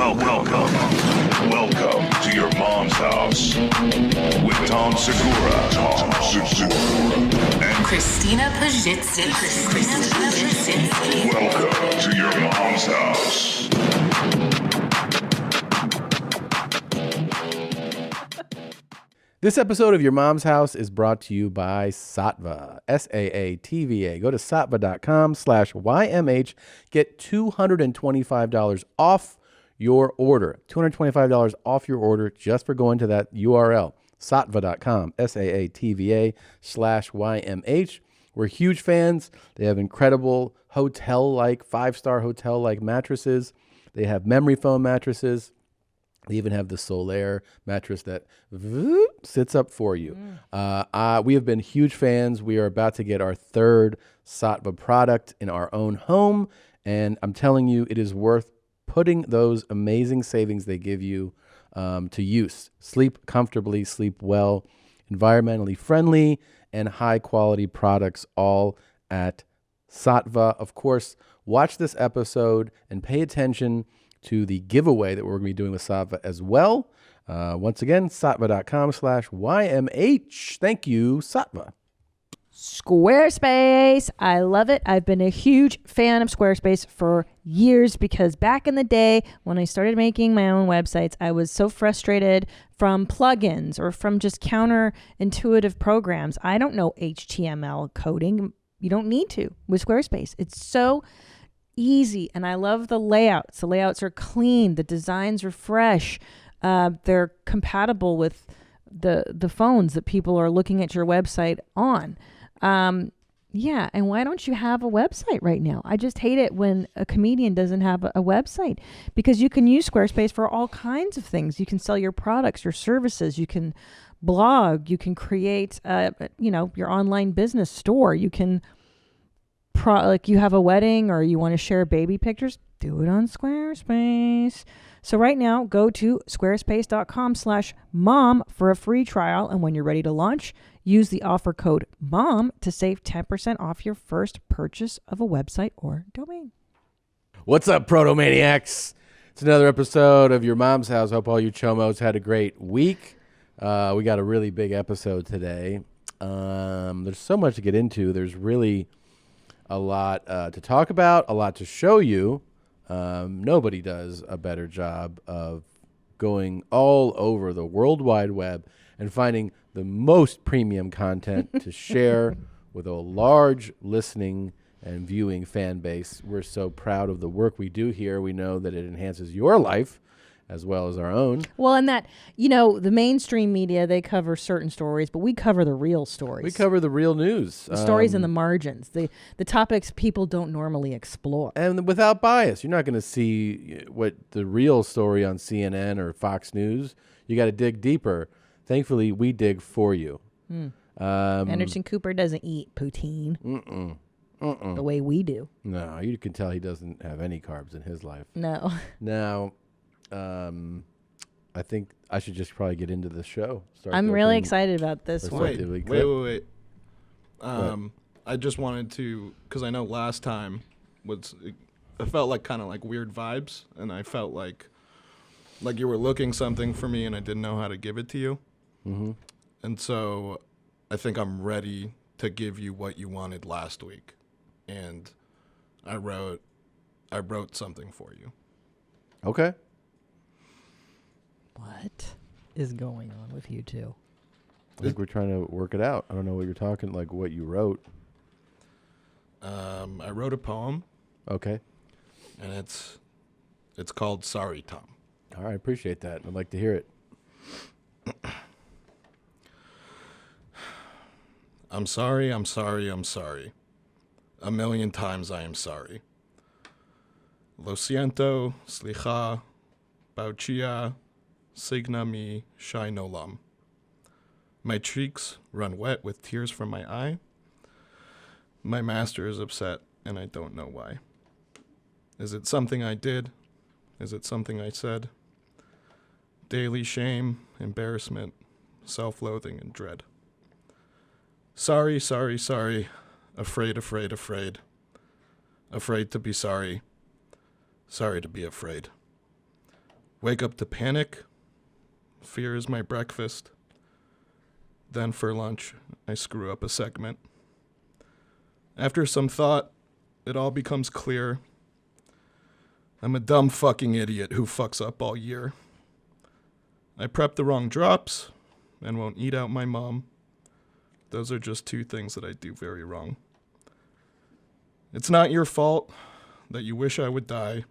Welcome to your mom's house with Tom Segura, and Christina Pajitsin. welcome to your mom's house. This episode of Your Mom's House is brought to you by Saatva, S-A-A-T-V-A. Go to saatva.com/YMH. Get $225 off your order. $225 off your order just for going to that URL, saatva.com, SAATVA/YMH. We're huge fans. They have incredible hotel-like, five-star hotel-like mattresses. They have memory foam mattresses. They even have the Solaire mattress that sits up for you. We have been huge fans. We are about to get our third Saatva product in our own home. And I'm telling you, it is worth putting those amazing savings they give you to use. Sleep comfortably, sleep well, environmentally friendly, and high-quality products all at Saatva. Of course, watch this episode and pay attention to the giveaway that we're going to be doing with Saatva as well. Once again, saatva.com/YMH. Thank you, Saatva. Squarespace. I love it. I've been a huge fan of Squarespace for years because back in the day when I started making my own websites, I was so frustrated from plugins or from just counterintuitive programs. I don't know HTML coding. You don't need to with Squarespace. It's so easy, and I love the layouts. The layouts are clean. The designs are fresh. They're compatible with the phones that people are looking at your website on. Yeah, and why don't you have a website right now? I just hate it when a comedian doesn't have a website, because you can use Squarespace for all kinds of things. You can sell your products, your services. You can blog. You can create, your online business store. You can like you have a wedding or you want to share baby pictures, do it on Squarespace. So right now, go to squarespace.com/mom for a free trial. And when you're ready to launch, use the offer code MOM to save 10% off your first purchase of a website or domain. What's up, Protomaniacs? It's another episode of Your Mom's House. Hope all you chomos had a great week. We got a really big episode today. There's so much to get into. There's really a lot to talk about, a lot to show you. Nobody does a better job of going all over the World Wide Web and finding the most premium content to share with a large listening and viewing fan base. We're so proud of the work we do here. We know that it enhances your life as well as our own. Well, and that, the mainstream media, they cover certain stories, but we cover the real stories. We cover the real news. The stories in the margins, the topics people don't normally explore. And without bias. You're not going to see what the real story on CNN or Fox News. You got to dig deeper. Thankfully, we dig for you. Anderson Cooper doesn't eat poutine the way we do. No, you can tell he doesn't have any carbs in his life. No. Now, I think I should just probably get into the show. I'm really excited about this one. Wait. I just wanted to, because I know last time it felt like kind of like weird vibes, and I felt like you were looking something for me, and I didn't know how to give it to you. Mm-hmm. And so I think I'm ready to give you what you wanted last week, and I wrote something for you. Okay. What is going on with you two? I think we're trying to work it out. I don't know what you're talking, like what you wrote. I wrote a poem. Okay. And it's called Sorry, Tom. All right, appreciate that. I'd like to hear it. I'm sorry. A million times I am sorry. Lo siento, slicha, bauchia, signa mi, shai nolam. My cheeks run wet with tears from my eye. My master is upset, and I don't know why. Is it something I did? Is it something I said? Daily shame, embarrassment, self-loathing, and dread. Sorry. Afraid. Afraid to be sorry. Sorry to be afraid. Wake up to panic. Fear is my breakfast. Then for lunch, I screw up a segment. After some thought, it all becomes clear. I'm a dumb fucking idiot who fucks up all year. I prep the wrong drops and won't eat out my mom. Those are just two things that I do very wrong. It's not your fault that you wish I would die.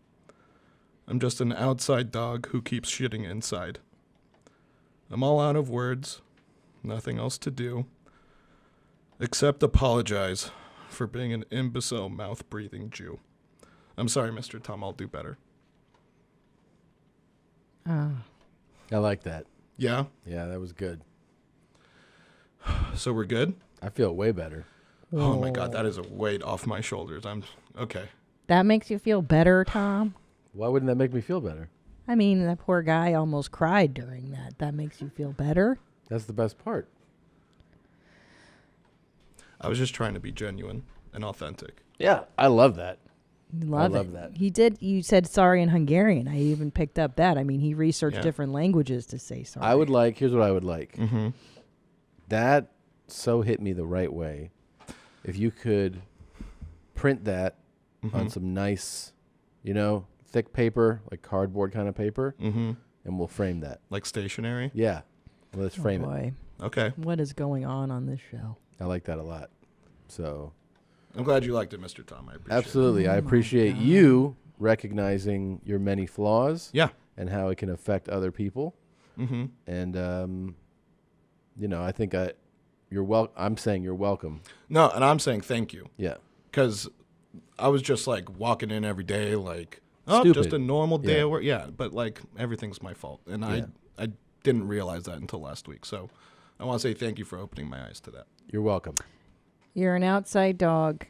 I'm just an outside dog who keeps shitting inside. I'm all out of words, nothing else to do, except apologize for being an imbecile mouth-breathing Jew. I'm sorry, Mr. Tom, I'll do better. I like that. Yeah? Yeah, that was good. So we're good? I feel way better. Oh my God, that is a weight off my shoulders. I'm okay. That makes you feel better, Tom? Why wouldn't that make me feel better? I mean, that poor guy almost cried during that. That makes you feel better? That's the best part. I was just trying to be genuine and authentic. Yeah, I love that. Love love it. that. He did. You said sorry in Hungarian. I even picked up that. I mean, he researched Yeah. different languages to say sorry. I would like, here's what I would like. Mm-hmm. That so hit me the right way. If you could print that on some nice, thick paper, like cardboard kind of paper, and we'll frame that. Like stationery? Yeah. Let's frame it. Boy, Okay. what is going on this show? I like that a lot. So, I'm glad you liked it, Mr. Tom. I appreciate absolutely. I appreciate you recognizing your many flaws it. Yeah. and how it can affect other people. Mm-hmm. And, I think I'm saying you're welcome. No, and I'm saying thank you. Yeah. Because I was just like walking in every day like, oh, Stupid. just a normal day Yeah. at work. Yeah, but like everything's my fault. And Yeah. I didn't realize that until last week. So I want to say thank you for opening my eyes to that. You're welcome. You're an outside dog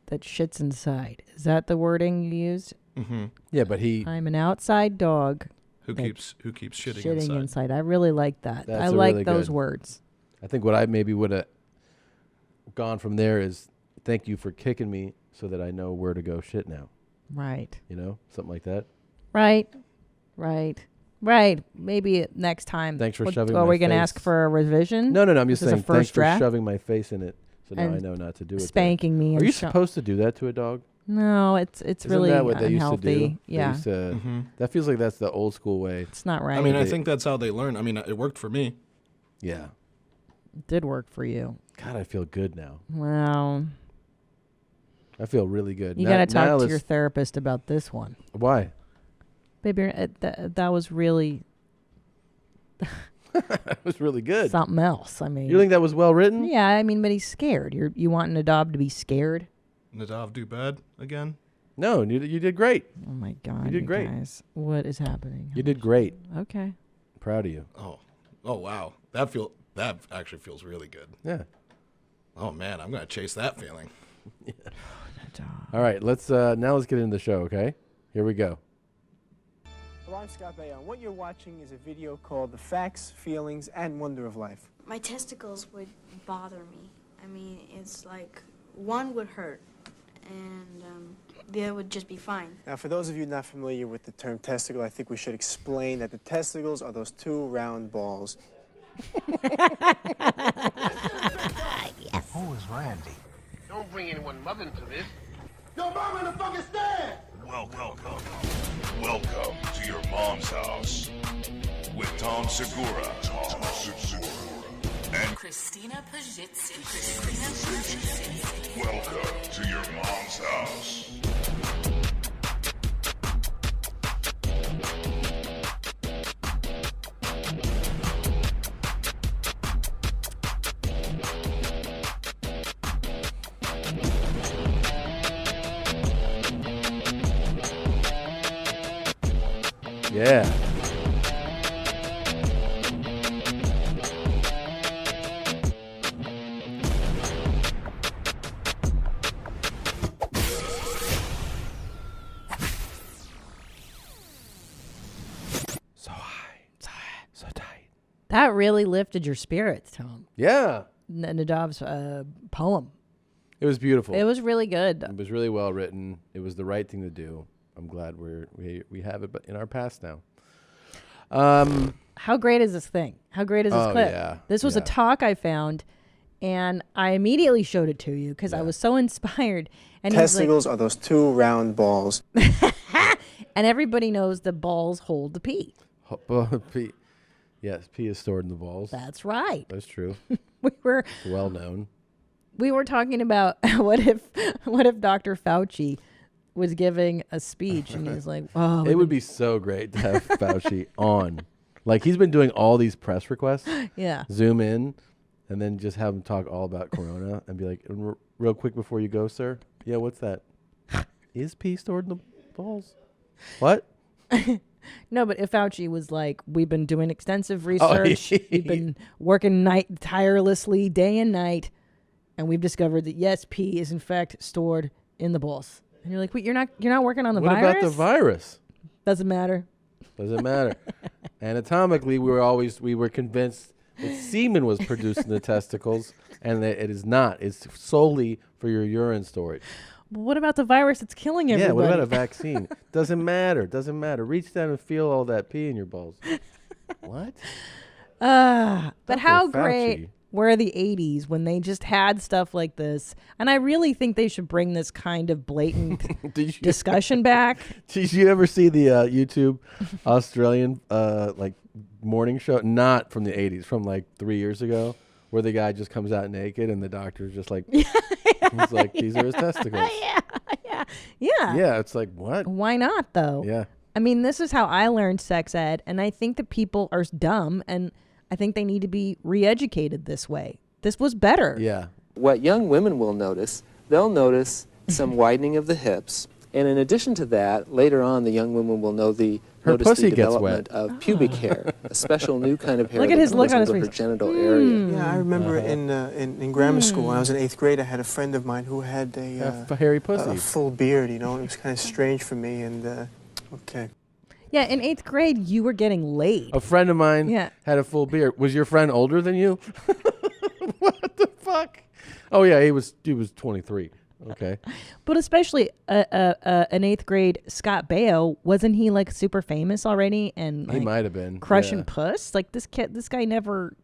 that shits inside. Is that the wording you used? Mm-hmm. Yeah, but I'm an outside dog Who That keeps shitting, shitting inside? I really like that. That's I a like really those good- words. I think what I maybe would have gone from there is thank you for kicking me so that I know where to go shit now. Right. Something like that. Right. Maybe next time. Thanks for What- shoving Are my we going to face. ask for a revision? No. I'm just This is a saying thanks first draft? for shoving my face in it so now I And know not to do it. there. Spanking me. Are and you sho- supposed to do that to a dog? No, it's Isn't really that what they used to unhealthy. do? They Yeah, used to- Mm-hmm. That feels like that's the old school way. it's not right. I mean, I They- think that's how they learn. I mean, it worked for me. Yeah. it did work for you. God, I feel good now. Well, I feel really good. you Now- got to now talk to let's- your therapist about this one. Why? Baby, that was really That was really good. something else. I mean, You think that was well written? yeah, I mean, but he's scared. You want Nadav to be scared? Nadav do bad again? No, you did great. Oh my God, did great. guys. What is happening? You did great. Okay. Proud of you. Oh wow. That actually feels really good. Yeah. Oh man, I'm gonna chase that feeling. All right, let's now let's get into the show, okay? Here we go. Hello, I'm Scott Bayon. What you're watching is a video called The Facts, Feelings, and Wonder of Life. My testicles would bother me. I mean, it's like one would hurt and the other would just be fine. Now, for those of you not familiar with the term testicle, I think we should explain that the testicles are those two round balls. Who is Randy? Don't bring anyone mother into this. Welcome to your mom's house with Tom Segura. And Christina Pajitsin. welcome to your mom's house. Yeah. So high. So tight. That really lifted your spirits, Tom. Yeah. Nadav's poem. It was beautiful. It was really good. It was really well written. It was the right thing to do. I'm glad we have it in our past now. How great is this thing? How great is this clip? Yeah, This was a talk I found, and I immediately showed it to you because I was so inspired. And Testicles are those two round balls. and everybody knows the balls hold the pee. Pee. Yes, pee is stored in the balls. That's right. That's true. It's well known. We were talking about what if Dr. Fauci was giving a speech and he's like, "Oh, it would be so great to have Fauci on. Like he's been doing all these press requests. Yeah. Zoom in, and then just have him talk all about Corona and be like, real quick before you go, sir. Yeah, what's that? Is pee stored in the balls? What? No, but if Fauci was like, we've been doing extensive research, we've been working tirelessly day and night, and we've discovered that yes, pee is in fact stored in the balls. And you're like, wait, you're not working on the virus? What about the virus? Doesn't matter. Doesn't matter. Anatomically, we were convinced that semen was produced in the testicles, and that it is not. It's solely for your urine storage. But what about the virus that's killing everybody? Yeah, what about a vaccine? Doesn't matter. Doesn't matter. Reach down and feel all that pee in your balls. What? But how great were the 80s when they just had stuff like this? And I really think they should bring this kind of blatant discussion back. Did you ever see the YouTube Australian like morning show? Not from the 80s, from like 3 years ago, where the guy just comes out naked and the doctor's just like, he's like, these are his testicles. Yeah, it's like, what? Why not, though? Yeah. I mean, this is how I learned sex ed, and I think that people are dumb, and I think they need to be re-educated this way. This was better. Yeah. What young women will notice, they'll notice some widening of the hips, and in addition to that, later on, the young women will notice the development of pubic hair, a special new kind of hair Look at his look on his her face. genital area. Yeah, I remember in grammar school when I was in 8th grade, I had a friend of mine who had a hairy pussy, a full beard. You know, and it was kind of strange for me. And okay. Yeah, in 8th grade, you were getting laid. A friend of mine had a full beard. Was your friend older than you? What the fuck? Oh yeah, he was 23. Okay. But especially an 8th grade Scott Baio, wasn't he like super famous already? And he might have been crushing puss. Like this guy never,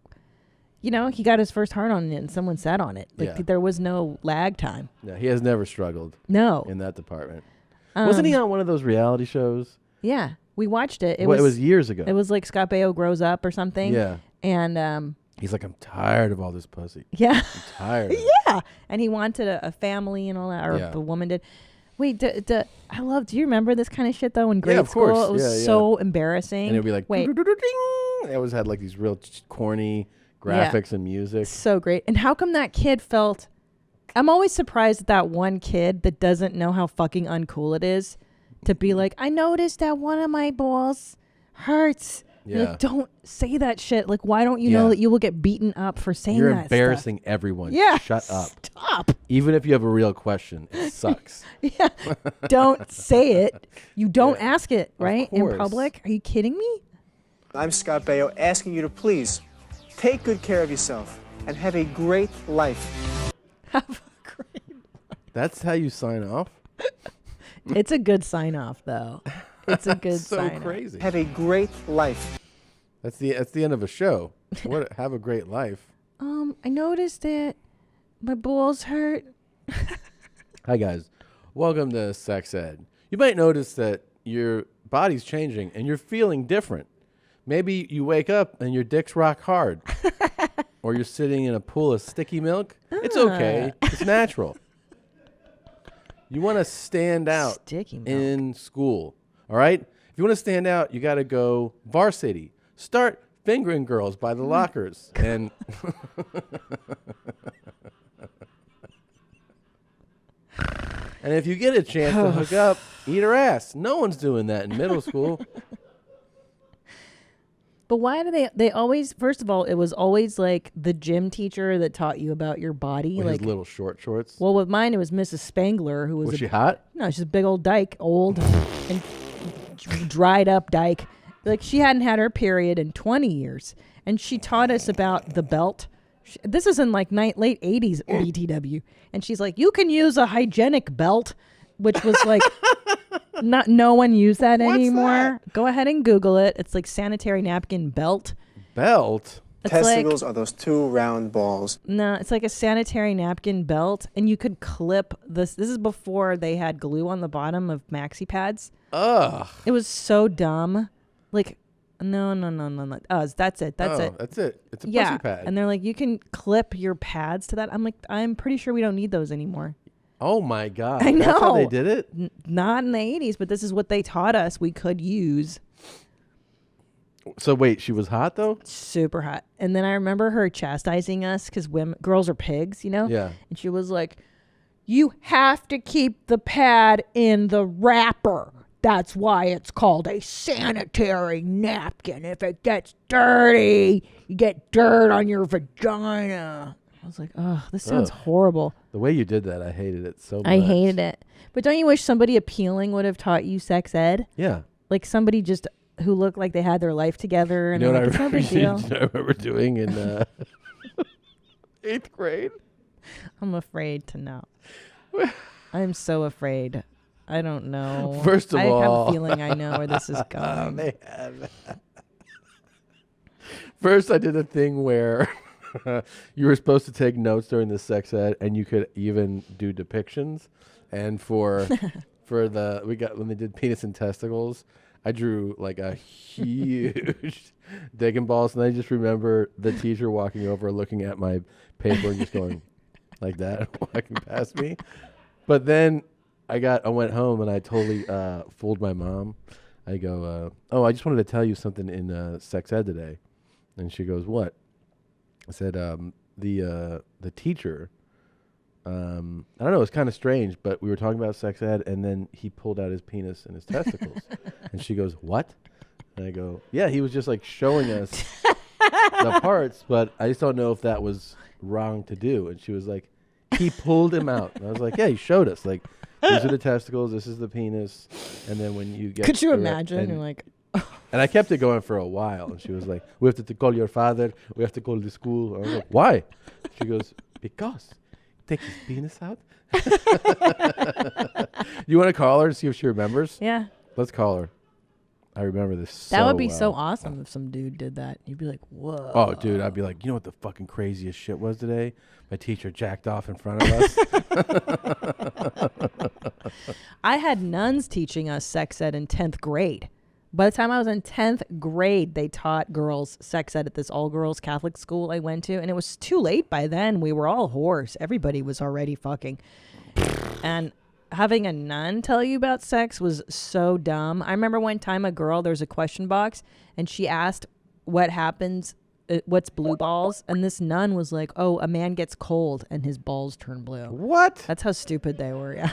he got his first hard on it, and someone sat on it. Like there was no lag time. Yeah, he has never struggled. No, in that department. Wasn't he on one of those reality shows? Yeah, we watched it. It was years ago. It was like Scott Baio Grows Up or something. Yeah, and he's like, I'm tired of all this pussy. Yeah. I'm tired. Yeah. And he wanted a family and all that, or the woman did. Wait, do you remember this kind of shit though in grade school? Course. It was so embarrassing. And it'd be like, wait. They always had like these real corny graphics and music. So great. And how come that kid felt, I'm always surprised at that one kid that doesn't know how fucking uncool it is to be like, I noticed that one of my balls hurts. Yeah. Like, don't say that shit. Like, why don't you know that you will get beaten up for saying You're that embarrassing stuff? everyone. Yeah. Shut up. Stop. Even if you have a real question, it sucks. Yeah. Don't say it. You don't ask it, right? In public. Are you kidding me? I'm Scott Baio, asking you to please take good care of yourself and have a great life. Have a great life. That's how you sign off? It's a good sign off, though. It's a good so sign crazy. Have a great life. That's the end of a show. What? Have a great life. I noticed that my balls hurt. Hi guys, welcome to Sex Ed. You might notice that your body's changing and you're feeling different. Maybe you wake up and your dick's rock hard, or you're sitting in a pool of sticky milk. It's okay. It's natural. You want to stand out in school. All right? If you want to stand out, you got to go varsity. Start fingering girls by the lockers. And and if you get a chance to hook up, eat her ass. No one's doing that in middle school. But why do they always, first of all, it was always like the gym teacher that taught you about your body. With like his little short shorts. Well, with mine, it was Mrs. Spangler, who was she hot? No, she's a big old dyke, old and dried up dyke. Like she hadn't had her period in 20 years. And she taught us about the belt. This is in like late 80s BTW. And she's like, you can use a hygienic belt, which was like No one used that What's anymore. that? Go ahead and Google it. It's like sanitary napkin belt. Belt? It's Testicles like, are those two round balls. no, it's like a sanitary napkin belt, and you could clip this. This is before they had glue on the bottom of maxi pads. Ugh. It was so dumb. Like, no. That's it. That's it. It's a Yeah. pussy pad. And they're like, you can clip your pads to that. I'm like, I'm pretty sure we don't need those anymore. Oh my God. I know. That's how they did it? Not in the 80s, but this is what they taught us we could use. So wait, she was hot though? Super hot. And then I remember her chastising us because girls are pigs, you know? Yeah. And she was like, you have to keep the pad in the wrapper. That's why it's called a sanitary napkin. If it gets dirty, you get dirt on your vagina. I was like, oh, this sounds horrible. The way you did that, I hated it so much. I hated it. But don't you wish somebody appealing would have taught you sex ed? Yeah. Like somebody just who looked like they had their life together. And You know what like, it's no big deal. I remember doing in 8th grade? I'm afraid to know. I'm so afraid. I don't know. First of all, I have a feeling I know where this is going. Man. First, I did a thing where you were supposed to take notes during the sex ed, and you could even do depictions. And when they did penis and testicles, I drew like a huge dick and balls, and I just remember the teacher walking over, looking at my paper, and just going like that, walking past me. But then I went home and I totally fooled my mom. I go, oh, I just wanted to tell you something in sex ed today. And she goes, what? I said, the teacher, I don't know, it's kind of strange, but we were talking about sex ed, and then he pulled out his penis and his testicles. And she goes, what? And I go, yeah, he was just like showing us the parts, but I just don't know if that was wrong to do. And she was like, he pulled him out. And I was like, yeah, he showed us. Like, these are the testicles, this is the penis, and then when you get... Could you imagine? You're like... And I kept it going for a while, and she was like, we have to call your father, we have to call the school. I was like, why? She goes, because. Take his penis out. You want to call her and see if she remembers? Yeah. Let's call her. I remember this That would be so awesome if some dude did that. You'd be like, whoa. Oh, dude, I'd be like, you know what the fucking craziest shit was today? My teacher jacked off in front of us. I had nuns teaching us sex ed in 10th grade. By the time I was in 10th grade, they taught girls sex ed at this all-girls Catholic school I went to. And it was too late by then. We were all whores. Everybody was already fucking. And having a nun tell you about sex was so dumb. I remember one time there's a question box, and she asked what happens, what's blue balls? And this nun was like, oh, a man gets cold and his balls turn blue. What? That's how stupid they were, yeah.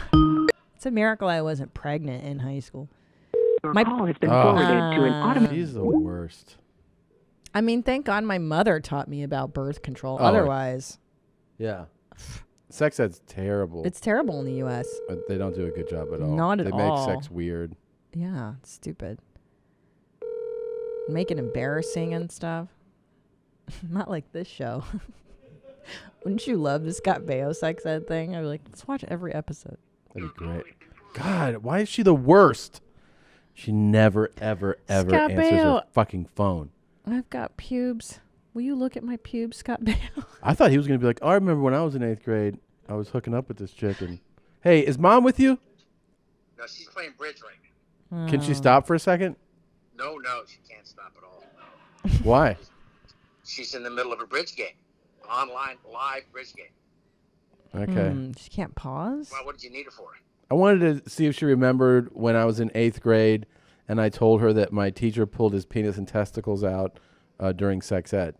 It's a miracle I wasn't pregnant in high school. Your call has been forwarded to an automated... She's the worst. I mean, thank God my mother taught me about birth control. Oh, Otherwise... Yeah. Sex ed's terrible. It's terrible in the U.S. But they don't do a good job at all. Not at all. They make sex weird. Yeah, it's stupid. Make it embarrassing and stuff. Not like this show. Wouldn't you love the Scott Baio sex ed thing? I'd be like, let's watch every episode. That'd be great. God, why is she the worst? She never, ever, ever Scott answers Baio. her fucking phone. I've got pubes. Will you look at my pubes, Scott Baio? I thought he was going to be like, oh, I remember when I was in 8th grade, I was hooking up with this chick. And hey, is mom with you? No, she's playing bridge right now. Can she stop for a second? No, she can't stop at all. Why? She's in the middle of a bridge game. Online, live bridge game. Okay. She can't pause? Well, what did you need her for? I wanted to see if she remembered when I was in 8th grade and I told her that my teacher pulled his penis and testicles out during sex ed.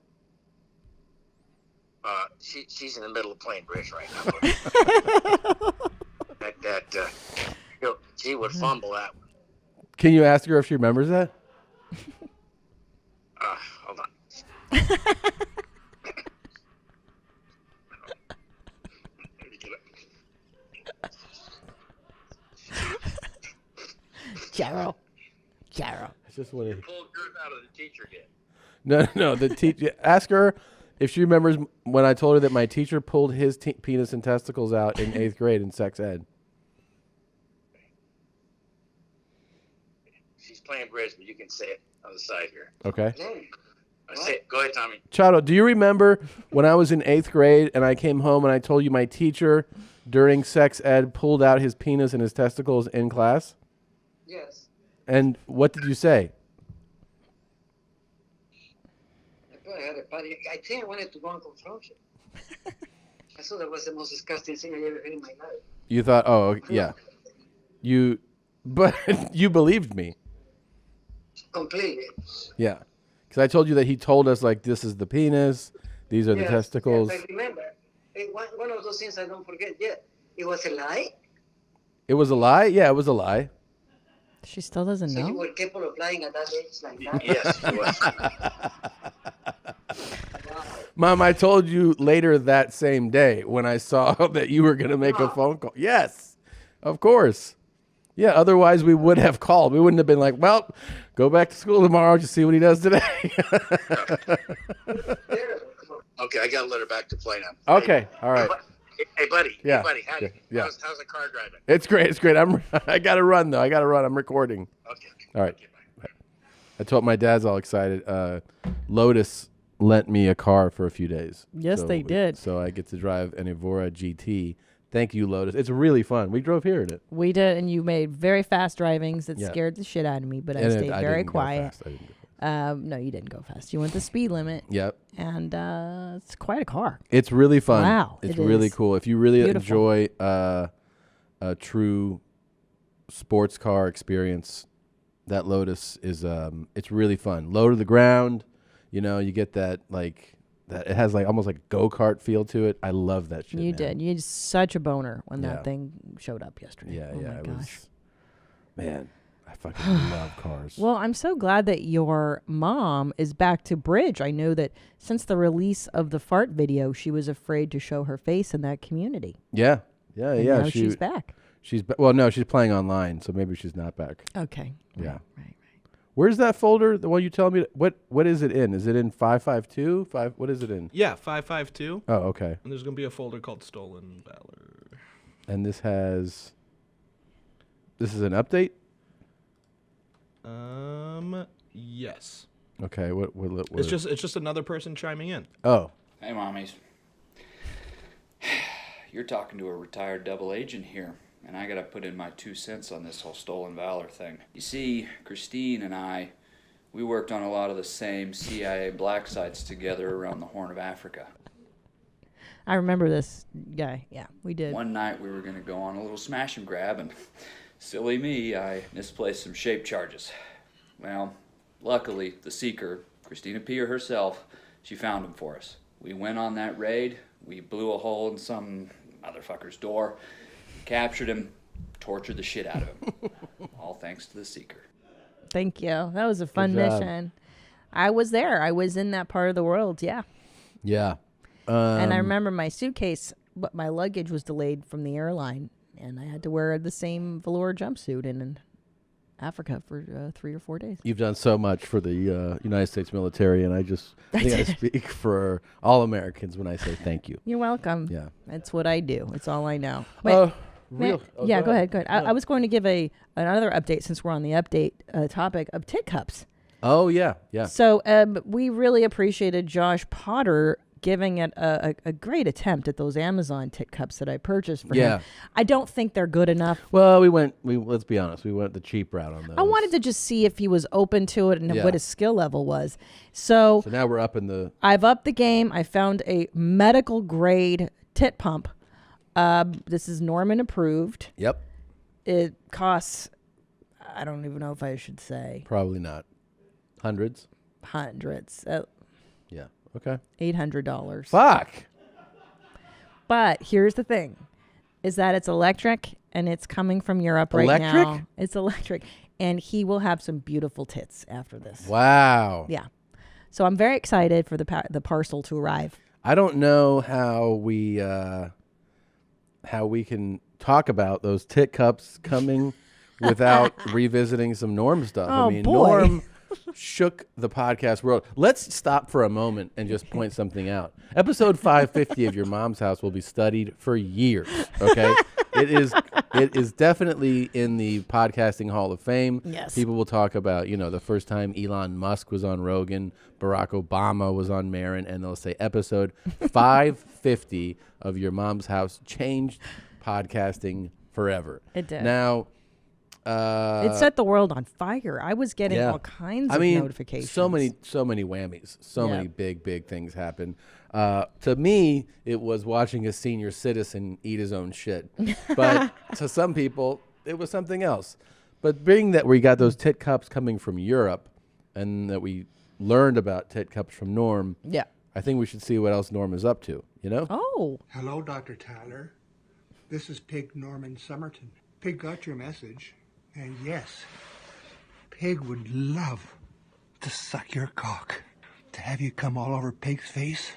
She's in the middle of playing bridge right now. She would fumble that one. Can you ask her if she remembers that? Hold on. Jarrow. I just want to Pull girth out of the teacher again. No. The teacher. Ask her if she remembers when I told her that my teacher pulled his penis and testicles out in 8th grade in sex ed. playing bridge, but you can say it on the side here. Okay. Say it. Go ahead, Tommy. Chado, do you remember when I was in 8th grade and I came home and I told you my teacher during sex ed pulled out his penis and his testicles in class? Yes. And what did you say? I had a party. I think I wanted to go and confront you. I thought that was the most disgusting thing I ever heard in my life. You thought, oh, yeah. But you believed me. Completely. Yeah. Because I told you that he told us, like, this is the penis, these are the testicles. Yes, I remember. One of those things I don't forget yet. It was a lie. It was a lie? Yeah, it was a lie. She still doesn't So know. you were capable of lying at that age like that? Yes, it was. Mom, I told you later that same day when I saw that you were going to make a phone call. Yes, of course. Yeah, otherwise we would have called. We wouldn't have been like, well, go back to school tomorrow, just see what he does today. Okay, I got to let her back to play now. Okay, all right. Hey, buddy. Yeah. Hey, buddy. How's the car driving? It's great. It's great. I got to run, though. I'm recording. Okay. All right. I told my dad's all excited. Lotus lent me a car for a few days. Yes, they did. So I get to drive an Evora GT. Thank you, Lotus. It's really fun. We drove here in it. We did, and you made very fast drivings that Yeah. scared the shit out of me, but I And stayed very didn't go quiet. fast. I didn't go fast. No, you didn't go fast. You went the speed limit. Yep. And it's quite a car. It's really fun. Wow, It's it really is. cool. If you really Beautiful. enjoy a true sports car experience, that Lotus is it's really fun. Low to the ground, you get that that it has almost like a go-kart feel to it. I love that shit. You man. did. You had such a boner when Yeah. that thing showed up yesterday. Yeah, Oh yeah. my It gosh. was, man, I fucking love cars. Well, I'm so glad that your mom is back to bridge. I know that since the release of the fart video, she was afraid to show her face in that community. Yeah. And Yeah. now she's back. Well, no, she's playing online, so maybe she's not back. Okay. Yeah. Right. Where's that folder? The one you tell me? What is it in? Is it in 552? What is it in? Yeah, 552. Oh, okay. And there's going to be a folder called Stolen Valor. And this is an update? Yes. Okay, what It's just another person chiming in. Oh. Hey, mommies. You're talking to a retired double agent here, and I gotta put in my 2 cents on this whole stolen valor thing. You see, Christine and I, we worked on a lot of the same CIA black sites together around the Horn of Africa. I remember this guy. Yeah, we did. One night we were gonna go on a little smash and grab, and silly me, I misplaced some shape charges. Well, luckily, the seeker, Christina Peer herself, she found them for us. We went on that raid, we blew a hole in some motherfucker's door, captured him, tortured the shit out of him. All thanks to the seeker. Thank you. That was a fun Good job. mission. I was there. I was in that part of the world. Yeah. Yeah. And I remember my suitcase, but my luggage was delayed from the airline, and I had to wear the same velour jumpsuit in Africa for 3 or 4 days. You've done so much for the United States military, and I think I speak for all Americans when I say thank you. You're welcome. Yeah. That's what I do. It's all I know. Oh, Yeah, go ahead. I was going to give another update since we're on the update topic of tit cups. Oh, yeah. Yeah. So we really appreciated Josh Potter giving it a great attempt at those Amazon tit cups that I purchased for him. I don't think they're good enough. Well, let's be honest, we went the cheap route on those. I wanted to just see if he was open to it and Yeah. what his skill level was. So now we're up in the... I've upped the game. I found a medical grade tit pump. This is Norman approved. Yep. It costs, I don't even know if I should say. Probably not. Hundreds? Hundreds. Yeah. Okay. $800. Fuck. But here's the thing, is that it's electric and it's coming from Europe right now. Electric? It's electric. And he will have some beautiful tits after this. Wow. Yeah. So I'm very excited for the parcel to arrive. I don't know how we can talk about those tit cups coming without revisiting some Norm stuff. Oh, I mean, boy. Norm shook the podcast world. Let's stop for a moment and just point something out. Episode 550 of Your Mom's House will be studied for years, okay? It is definitely in the podcasting Hall of Fame. Yes. People will talk about, the first time Elon Musk was on Rogan, Barack Obama was on Marin, and they'll say episode 550 of Your Mom's House changed podcasting forever. It did. Now, it set the world on fire. I was getting all kinds of notifications. So many whammies. So many big things happen. To me, it was watching a senior citizen eat his own shit. But to some people, it was something else. But being that we got those tit cups coming from Europe and that we learned about tit cups from Norm, I think we should see what else Norm is up to, Oh. Hello, Dr. Tyler. This is Pig Norman Somerton. Pig got your message. And yes, Pig would love to suck your cock. To have you come all over Pig's face.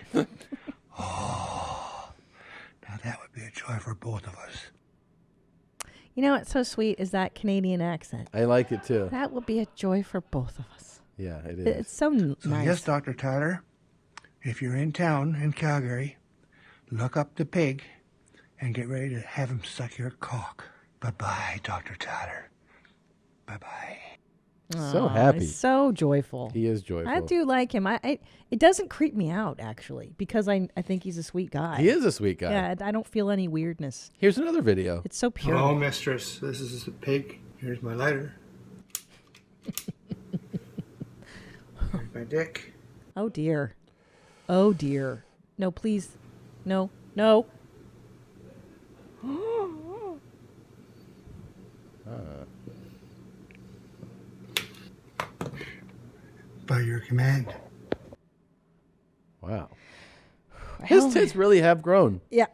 Oh, now that would be a joy for both of us. You know what's so sweet is that Canadian accent. I like it too. That will be a joy for both of us. Yeah, it is. It's so nice. Yes, Dr. Tyler, if you're in town in Calgary, look up the Pig and get ready to have him suck your cock. Bye-bye, Dr. Tyler. Bye-bye. So happy. He's so joyful. He is joyful. I do like him. It doesn't creep me out, actually, because I think he's a sweet guy. He is a sweet guy. Yeah, I don't feel any weirdness. Here's another video. It's so pure. Hello, mistress. This is a Pig. Here's my lighter. Here's my dick. Oh, dear. Oh, dear. No, please. No. No. By your command. Wow. His tits really have grown. Yeah.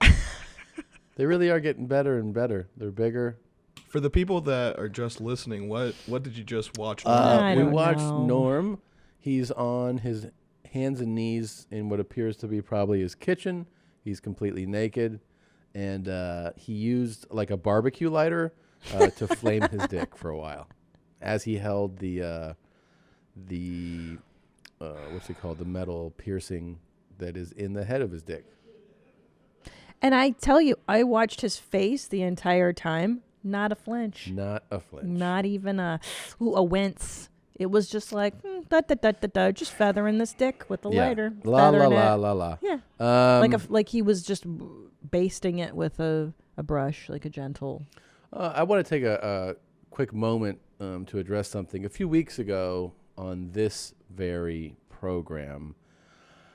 They really are getting better and better. They're bigger. For the people that are just listening, what did you just watch? We watched Norm. He's on his hands and knees in what appears to be probably his kitchen. He's completely naked. And he used like a barbecue lighter to flame his dick for a while. As he held the what's it called? The metal piercing that is in the head of his dick. And I tell you, I watched his face the entire time. Not a flinch. Not a flinch. Not even a wince. It was just like, just feathering this dick with the lighter. La la la la la. Yeah. Like he was just basting it with a brush, like a gentle. I want to take a quick moment to address something. A few weeks ago on this very program,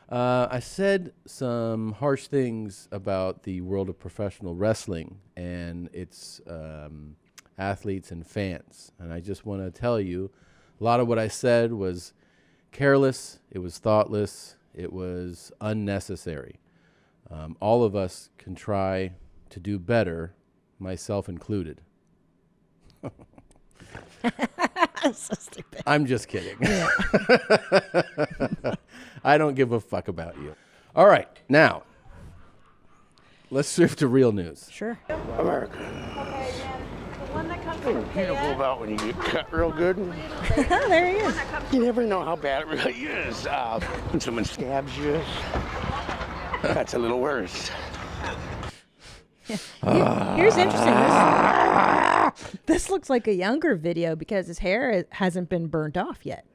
I said some harsh things about the world of professional wrestling and its athletes and fans. And I just want to tell you, a lot of what I said was careless, it was thoughtless, it was unnecessary. All of us can try to do better, myself included. So stupid. I'm just kidding. I don't give a fuck about you. All right, now, let's shift to real news. Sure. America. What's beautiful about when you get cut real good? There he is. You never know how bad it really is. When someone stabs you, that's a little worse. Here's interesting. This looks like a younger video because his hair hasn't been burnt off yet.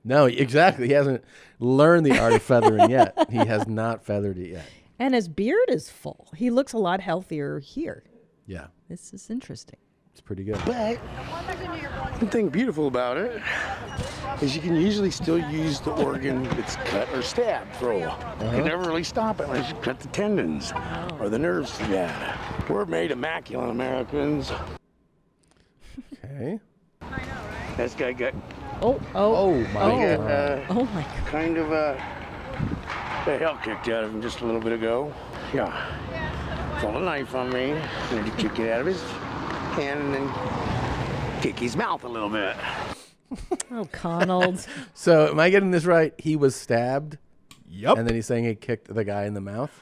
No, exactly. He hasn't learned the art of feathering yet. He has not feathered it yet. And his beard is full. He looks a lot healthier here. Yeah. This is interesting. It's pretty good. But the thing beautiful about it is you can usually still use the organ that's cut or stabbed for a while. You can never really stop it unless you cut the tendons or the nerves to that. We're made immaculate Americans. Okay. This guy got my God. Oh my God. kind of the hell kicked out of him just a little bit ago. Yeah. Pulled a knife on me, and he kick it out of his hand and then kick his mouth a little bit. Oh, Connell. So am I getting this right? He was stabbed? Yep. And then he's saying he kicked the guy in the mouth?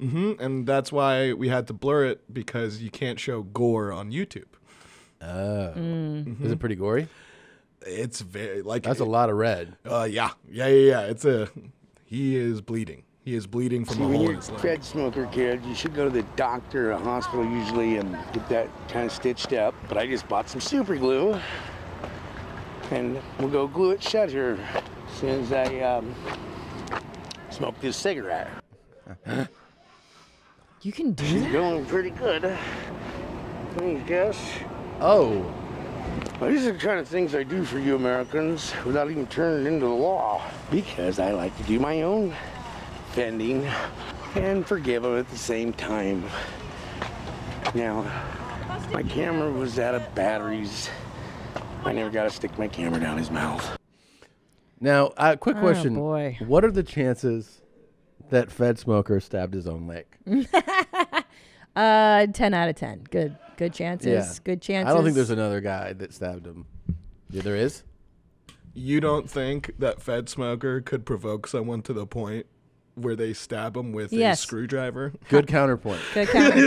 Mm-hmm. And that's why we had to blur it, because you can't show gore on YouTube. Oh. Is it pretty gory? It's very that's a lot of red. Yeah. He is bleeding. He is bleeding from See, a when hole you're in his a leg. fed smoker, kid, you should go to the doctor or a hospital usually and get that kind of stitched up. But I just bought some super glue, and we'll go glue it shut here as soon as I smoke this cigarette. You can do She's that? going pretty good. I guess. Oh. Well, these are the kind of things I do for you Americans without even turning it into the law. Because I like to do my own fending and forgive them at the same time. Now, my camera was out of batteries. I never got to stick my camera down his mouth. Now, quick question. boy. What are the chances that Fed smoker stabbed his own leg? 10 out of 10. Good chances. Yeah. Good chances. I don't think there's another guy that stabbed him. Yeah, there is? You don't think that Fed smoker could provoke someone to the point where they stab him with a screwdriver? Good counterpoint. Good counter.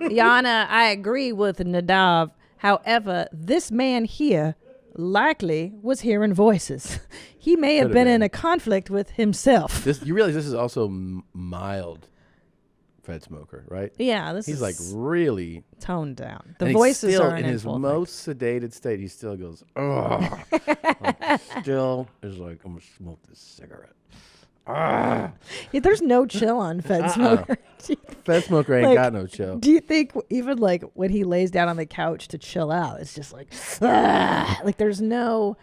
Yana, I agree with Nadav. However, this man here likely was hearing voices. He may have been in a conflict with himself. You realize this is also mild Fed smoker, right? Yeah, he's is like really toned down. The and voices still, are in his most sedated state. He still goes, ugh. Still is like, I'm gonna smoke this cigarette. Yeah, there's no chill on Fed smoker. Fed smoker ain't got no chill. Do you think even like when he lays down on the couch to chill out, it's just like, like there's no.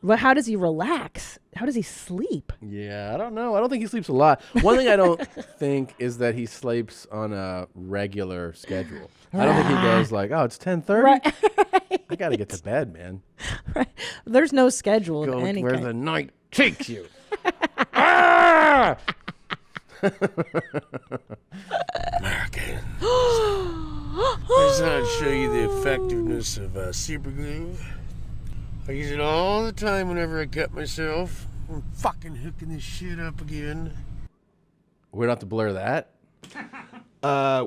Well, how does he relax? How does he sleep? Yeah, I don't know. I don't think he sleeps a lot. One thing I don't think is that he sleeps on a regular schedule. I don't think he goes like, oh, it's 10:30. Right. I got to get to bed, man. Right. There's no schedule Go of any where kind. the night takes you. Ah! Americans. I just want to show you the effectiveness of super glue. I use it all the time whenever I cut myself. I'm fucking hooking this shit up again. We don't have to blur that.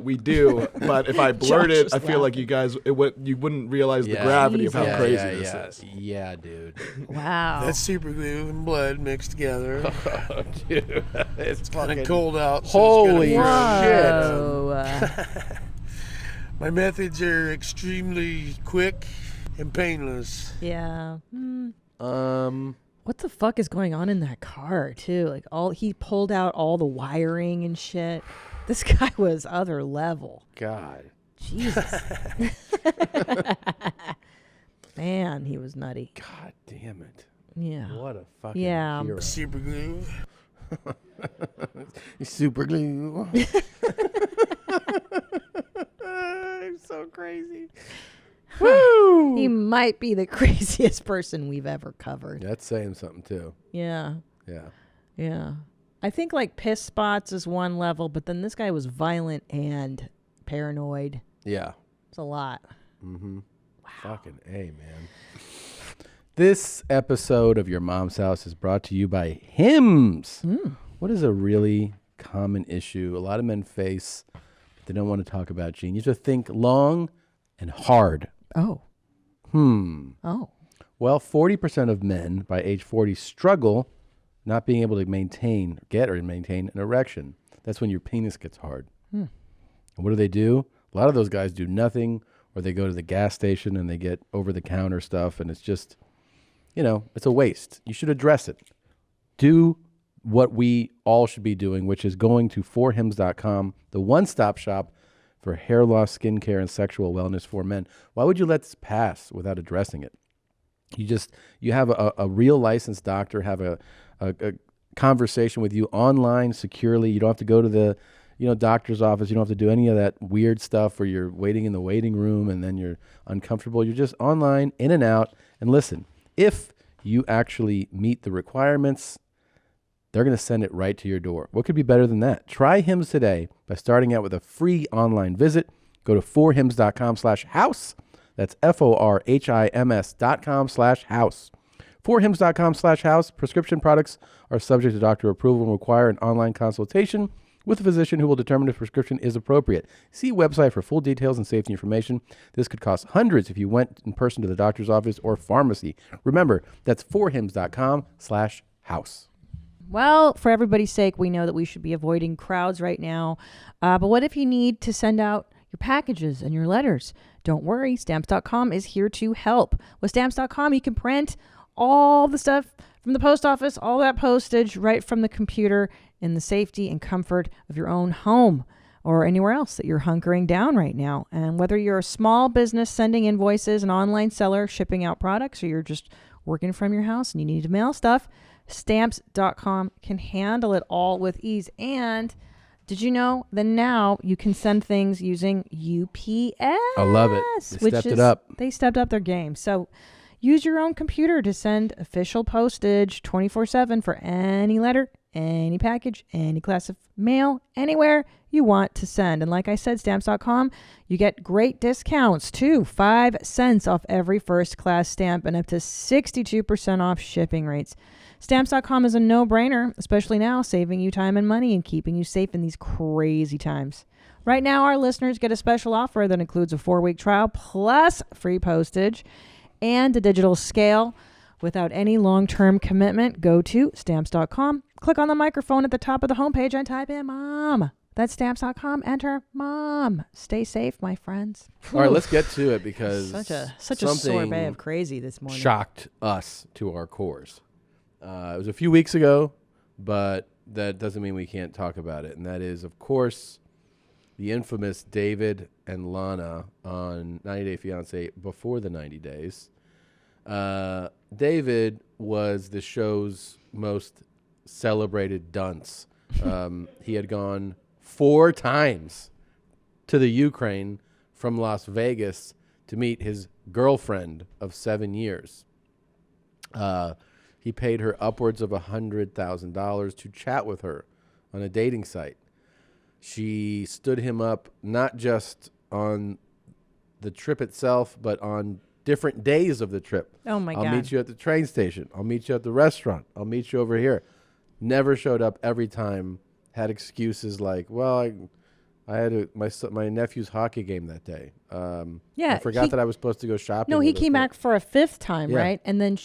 We do, but if I blurred it, I feel like you guys, you wouldn't realize the gravity of how crazy this is. Yeah, dude. Wow. That's super glue and blood mixed together. Oh, dude. It's kind of cold out. Holy shit. My methods are extremely quick and painless. Yeah. What the fuck is going on in that car too? Like he pulled out all the wiring and shit. This guy was other level. God. Jesus. Man, he was nutty. God damn it. Yeah. What a fucking hero. Super glue. Super glue. I'm so crazy. Woo! He might be the craziest person we've ever covered. That's saying something too. Yeah. Yeah. Yeah. I think like piss spots is one level, but then this guy was violent and paranoid. Yeah. It's a lot. Mm-hmm. Wow. Fucking A, man. This episode of Your Mom's House is brought to you by hymns. What is a really common issue a lot of men face that they don't want to talk about, Gene? You have to think long and hard. Oh. Oh. Well, 40% of men by age 40 struggle not being able to maintain an erection. That's when your penis gets hard. And what do? A lot of those guys do nothing, or they go to the gas station and they get over-the-counter stuff, and it's just, it's a waste. You should address it. Do what we all should be doing, which is going to forhims.com, the one-stop shop for hair loss, skincare, and sexual wellness for men. Why would you let this pass without addressing it? You have a real licensed doctor have a conversation with you online securely. You don't have to go to the doctor's office. You don't have to do any of that weird stuff where you're waiting in the waiting room and then you're uncomfortable. You're just online, in and out. And listen, if you actually meet the requirements, they're going to send it right to your door. What could be better than that? Try Hims today by starting out with a free online visit. Go to forhims.com/house. That's forhims.com/house. Forhims.com/house. Prescription products are subject to doctor approval and require an online consultation with a physician who will determine if prescription is appropriate. See website for full details and safety information. This could cost hundreds if you went in person to the doctor's office or pharmacy. Remember, that's forhims.com/house. Well, for everybody's sake, we know that we should be avoiding crowds right now. But what if you need to send out your packages and your letters? Don't worry, Stamps.com is here to help. With Stamps.com, you can print all the stuff from the post office, all that postage right from the computer in the safety and comfort of your own home or anywhere else that you're hunkering down right now. And whether you're a small business sending invoices, an online seller shipping out products, or you're just working from your house and you need to mail stuff, Stamps.com can handle it all with ease. And did you know that now you can send things using UPS? I love it. They stepped it up. They stepped up their game. So use your own computer to send official postage 24/7 for any letter, any package, any class of mail, anywhere you want to send. And like I said, Stamps.com, you get great discounts too. 5 cents off every first class stamp and up to 62% off shipping rates. Stamps.com is a no-brainer, especially now, saving you time and money and keeping you safe in these crazy times. Right now, our listeners get a special offer that includes a 4-week trial plus free postage and a digital scale without any long-term commitment. Go to Stamps.com, click on the microphone at the top of the homepage and type in MOM. That's Stamps.com. Enter MOM. Stay safe, my friends. All right, let's get to it because such a sorbet of crazy this morning. Shocked us to our cores. It was a few weeks ago, but that doesn't mean we can't talk about it. And that is, of course, the infamous David and Lana on 90 Day Fiancé before the 90 days. David was the show's most celebrated dunce. He had gone 4 times to the Ukraine from Las Vegas to meet his girlfriend of 7 years. He paid her upwards of $100,000 to chat with her on a dating site. She stood him up not just on the trip itself, but on different days of the trip. Oh, my God. I'll meet you at the train station. I'll meet you at the restaurant. I'll meet you over here. Never showed up every time. Had excuses like, well, I had my nephew's hockey game that day. I forgot that I was supposed to go shopping. No, he came back for a 5th time, right? And then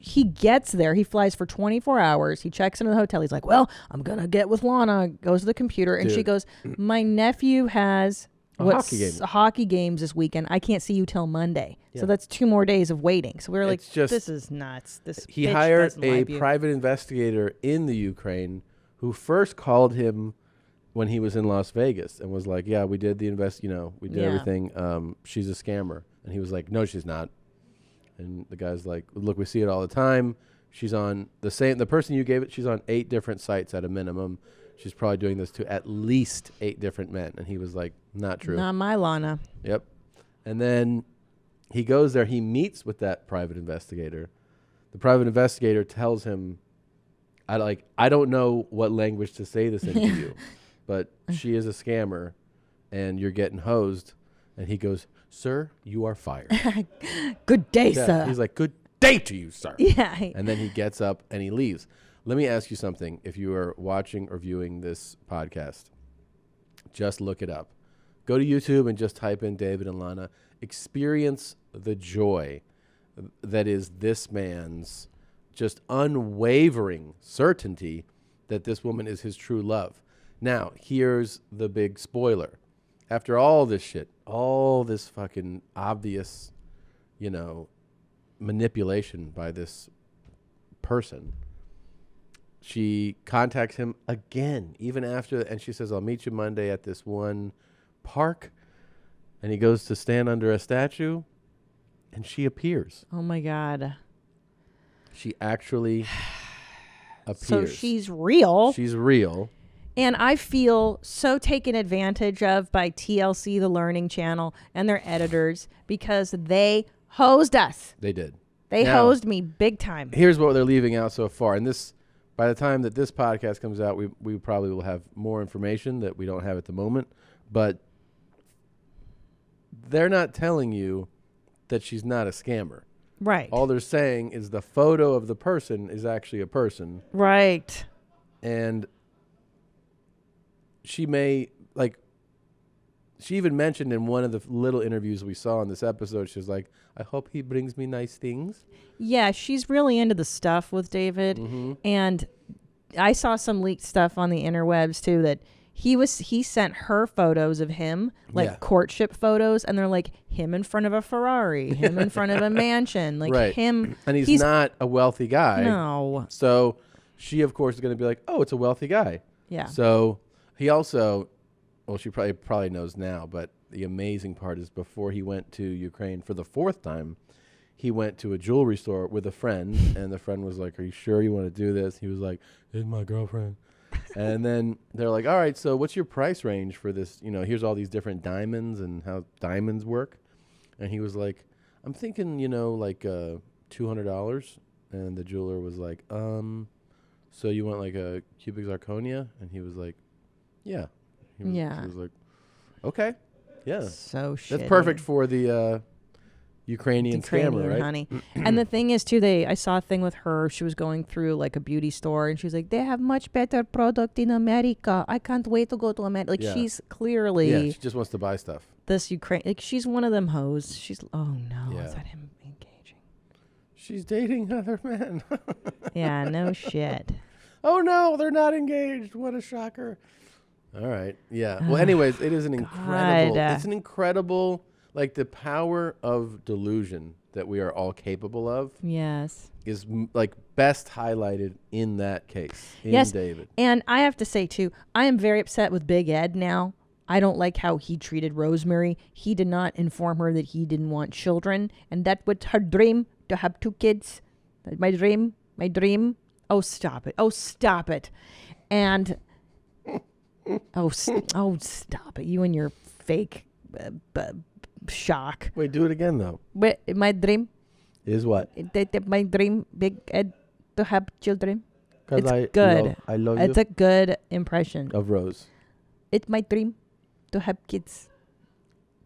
he gets there. He flies for 24 hours. He checks into the hotel. He's like, well, I'm going to get with Lana. Goes to the computer. And she goes, my nephew has hockey games this weekend. I can't see you till Monday. Yeah. So that's 2 more days of waiting. So we were like, this is nuts. He hired a private investigator in the Ukraine who first called him when he was in Las Vegas and was like, yeah, we did the we did everything. She's a scammer. And he was like, no, she's not. And the guy's like, look, we see it all the time. She's on the person you gave it, she's on 8 different sites at a minimum. She's probably doing this to at least 8 different men. And he was like, not true. Not my Lana. Yep. And then he goes there. He meets with that private investigator. The private investigator tells him, I don't know what language to say this into you, but she is a scammer and you're getting hosed. And he goes, sir, you are fired. Good day, sir. He's like, good day to you, sir. Yeah. And then he gets up and he leaves. Let me ask you something. If you are watching or viewing this podcast, just look it up. Go to YouTube and just type in David and Lana. Experience the joy that is this man's just unwavering certainty that this woman is his true love. Now, here's the big spoiler. After all this shit, all this fucking obvious, manipulation by this person, she contacts him again, even after, and she says, I'll meet you Monday at this one park. And he goes to stand under a statue, and she appears. Oh, my God. She actually appears. So she's real. She's real. And I feel so taken advantage of by TLC, the Learning Channel, and their editors because they hosed us. They did. They hosed me big time. Here's what they're leaving out so far. And this, by the time that this podcast comes out, we probably will have more information that we don't have at the moment. But they're not telling you that she's not a scammer. Right. All they're saying is the photo of the person is actually a person. Right. And she even mentioned in one of the little interviews we saw in this episode, she was like, I hope he brings me nice things. Yeah, she's really into the stuff with David. Mm-hmm. And I saw some leaked stuff on the interwebs too that he sent her photos of him, like courtship photos, and they're like him in front of a Ferrari, him in front of a mansion, like him. And he's not a wealthy guy. No. So she, of course, is going to be like, oh, it's a wealthy guy. Yeah. So he also, well, she probably knows now, but the amazing part is before he went to Ukraine for the 4th time, he went to a jewelry store with a friend, and the friend was like, are you sure you want to do this? He was like, this is my girlfriend. And then they're like, all right, so what's your price range for this? You know, here's all these different diamonds and how diamonds work. And he was like, I'm thinking, you know, like $200. And the jeweler was like, so you want like a cubic zirconia? And he was like, yeah. He was like, okay. Yeah. So shitty. That's perfect for the Ukrainian scammer, right? Honey. And the thing is too, I saw a thing with her. She was going through like a beauty store, and she was like, "They have much better product in America. I can't wait to go to America." Like she's clearly, she just wants to buy stuff. This Ukraine, like she's one of them hoes. She's is that him engaging? She's dating other men. Yeah, no shit. Oh no, they're not engaged. What a shocker. All right. Yeah. Well, anyways, it is an incredible. It's an incredible. Like the power of delusion that we are all capable of, is like best highlighted in that case, in David. And I have to say too, I am very upset with Big Ed now. I don't like how he treated Rosemary. He did not inform her that he didn't want children, and that was her dream to have 2 kids. My dream. Oh, stop it! And stop it! You and your fake. Shock. Wait, do it again though. But my dream is what? My dream, Big Ed, to have children. It's good. I love you. It's a good impression of Rose. It's my dream to have kids.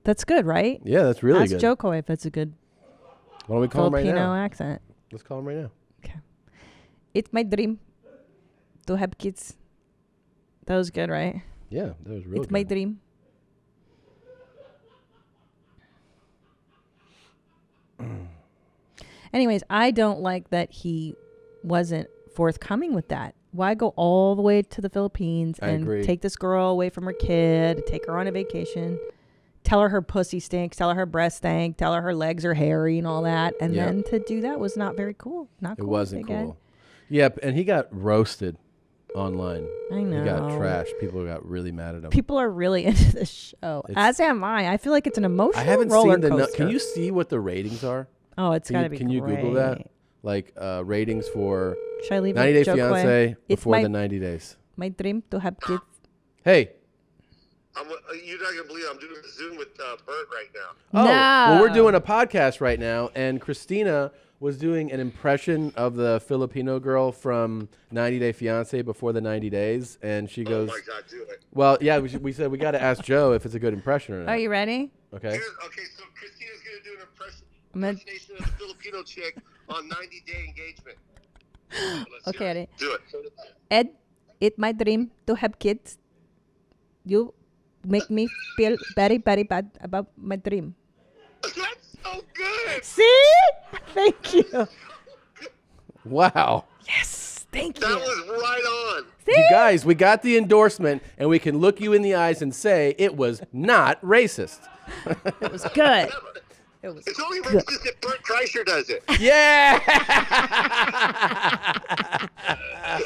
That's good, right? Yeah, that's really good. Ask Joko if that's a good. Why don't we call him right now? Filipino accent. Let's call him right now. Okay. It's my dream to have kids. That was good, right? Yeah, that was really good. It's my dream. Anyways, I don't like that he wasn't forthcoming with that. Why go all the way to the Philippines and take this girl away from her kid, take her on a vacation, tell her pussy stinks, tell her breast stink, tell her legs are hairy and all that, and then to do that was not very cool. Not cool. It wasn't cool. Yep, and he got roasted online. I know. He got trashed. People got really mad at him. People are really into this show, as am I. I feel like it's an emotional roller coaster. Can you see what the ratings are? Oh, it's got to be Can you Google that? Like ratings for Should I leave 90 Day Joke Fiancé away? before the 90 days. My dream to have kids. Hey. You're not going to believe I'm doing a Zoom with Bert right now. Oh, well, we're doing a podcast right now, and Christina was doing an impression of the Filipino girl from 90 Day Fiancé before the 90 days, and she goes, "Oh my God, do it!" Well, yeah, we said we got to ask Joe if it's a good impression or not. Are you ready? Okay. Okay, so Christina's going to do an impersonation of the Filipino chick on 90-day engagement. Okay, ready? Do it. Ed, it's my dream to have kids. You make me feel very, very bad about my dream. That's so good. See? Thank you. Wow. Yes, thank you. That was right on. See? You guys, we got the endorsement, and we can look you in the eyes and say it was not racist. It was good. It's only racist if Bert Kreischer does it. Yeah.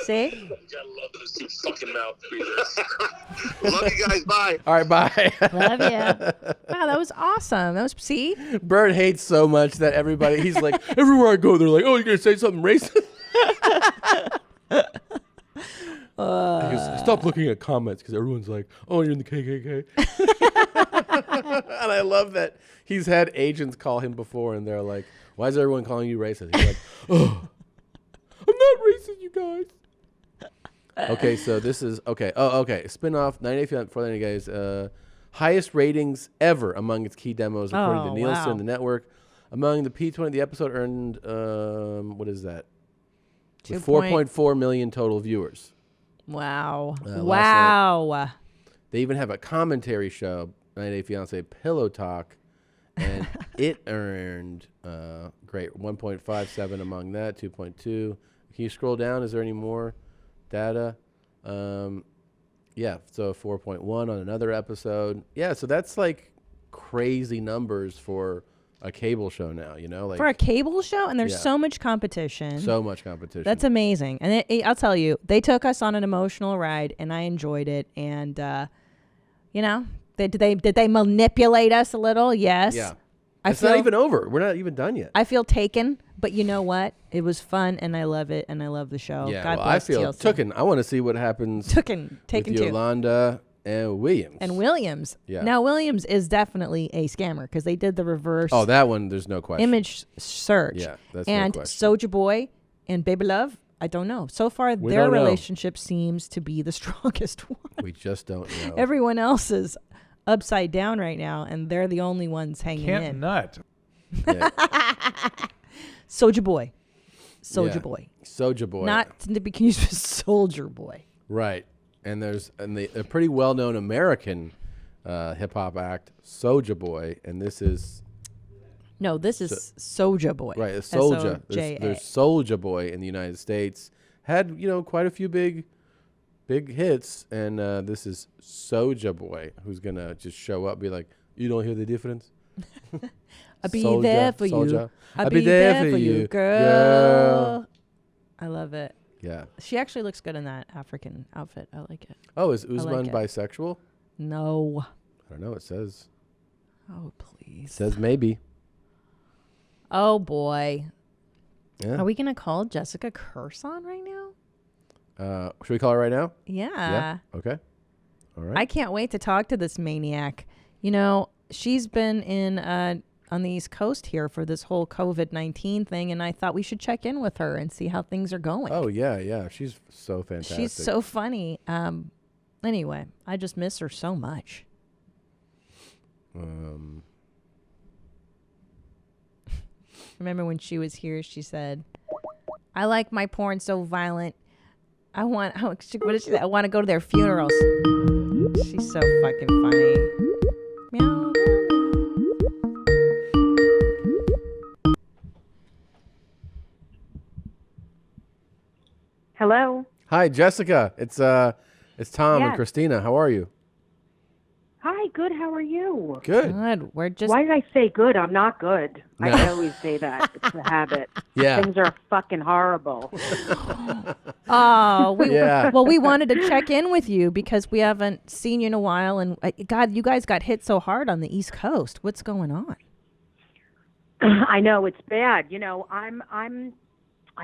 See? You gotta love those two fucking mouth breathers. Love you guys. Bye. All right, bye. Love you. Wow, that was awesome. That was, see? Bert hates so much that everybody, he's like, everywhere I go, they're like, oh, you're going to say something racist? He goes, stop looking at comments because everyone's like, oh, you're in the KKK. And I love that he's had agents call him before, and they're like, why is everyone calling you racist? He's like, oh, I'm not racist, you guys. Okay, so this is, okay. Oh, okay. Spin-off, 90 Day Fiancé for 90 Days. Highest ratings ever among its key demos, according to Nielsen, the network. Among the P20, the episode earned, what is that? 4.4 million total viewers. Wow. Wow. They even have a commentary show, 90 Day Fiancé Pillow Talk, and it earned, great, 1.57 among that, 2.2. Can you scroll down? Is there any more? data. Yeah, so 4.1 on another episode. Yeah, so that's like crazy numbers for a cable show now, you know? Like For a cable show, and there's Yeah. so much competition. So much competition. That's amazing. And I'll tell you, they took us on an emotional ride, and I enjoyed it. And, you know, did they manipulate us a little? Yes. Yeah. It's not even over. We're not even done yet. I feel taken, but you know what? It was fun, and I love it, and I love the show. Yeah, God well, I bless feel TLC. taken. I want to see what happens Taken with too. Yolanda and Williams. And Williams. Yeah. Now, Williams is definitely a scammer because they did the reverse. Oh, that one, there's no question. Image search. Yeah, that's no and question. Soulja Boy and Baby Love, I don't know. So far, We their don't know. relationship seems to be the strongest one. We just don't know. Everyone else is upside down right now, and they're the only ones hanging Can't in. nut. Yeah. Soulja Boy. Soulja Yeah. Boy. Soulja Boy. Not to be confused with Soldier Boy. Right. And there's a pretty well-known American hip-hop act, Soulja Boy, and this is... No, this is Soulja Boy. Right, a Soulja. S-O-J-A. There's Soulja Boy in the United States. Had, you know, quite a few big hits, and this is Soulja Boy, who's going to just show up and be like, you don't hear the difference? I'll be Soulja, there for Soulja. you. I'll be there for you, girl. I love it. Yeah. She actually looks good in that African outfit. I like it. Oh, is I like Usman it. bisexual? No. I don't know. It says. Oh, please. It says maybe. Oh, boy. Yeah. Are we going to call Jessica Curson right now? Should we call her right now? Yeah. Okay. All right. I can't wait to talk to this maniac. You know, she's been in on the East Coast here for this whole COVID-19 thing, and I thought we should check in with her and see how things are going. Oh, yeah. She's so fantastic. She's so funny. Anyway, I just miss her so much. Remember when she was here, she said, I like my porn so violent. What did she say? I want to go to their funerals. She's so fucking funny. Meow, meow, meow. Hello. Hi, Jessica. It's Tom and Yes. Christina. How are you? Hi, good. How are you? Good. Good. We're just. Why did I say good? I'm not good. No. I always say that. It's a habit. Yeah. Things are fucking horrible. Oh, Yeah. Well, we wanted to check in with you because we haven't seen you in a while, and God, you guys got hit so hard on the East Coast. What's going on? I know it's bad. You know, I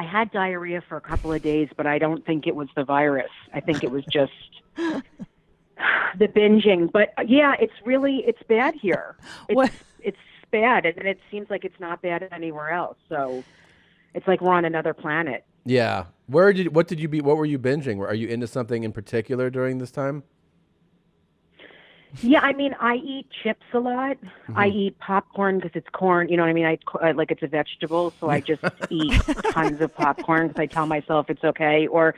had diarrhea for a couple of days, but I don't think it was the virus. I think it was just the binging. But yeah, it's bad here. It's bad, and it seems like it's not bad anywhere else. So it's like we're on another planet. Yeah. What were you binging? Are you into something in particular during this time? Yeah, I mean, I eat chips a lot. Mm-hmm. I eat popcorn because it's corn. You know what I mean? I like it's a vegetable, so I just eat tons of popcorn because I tell myself it's okay. Or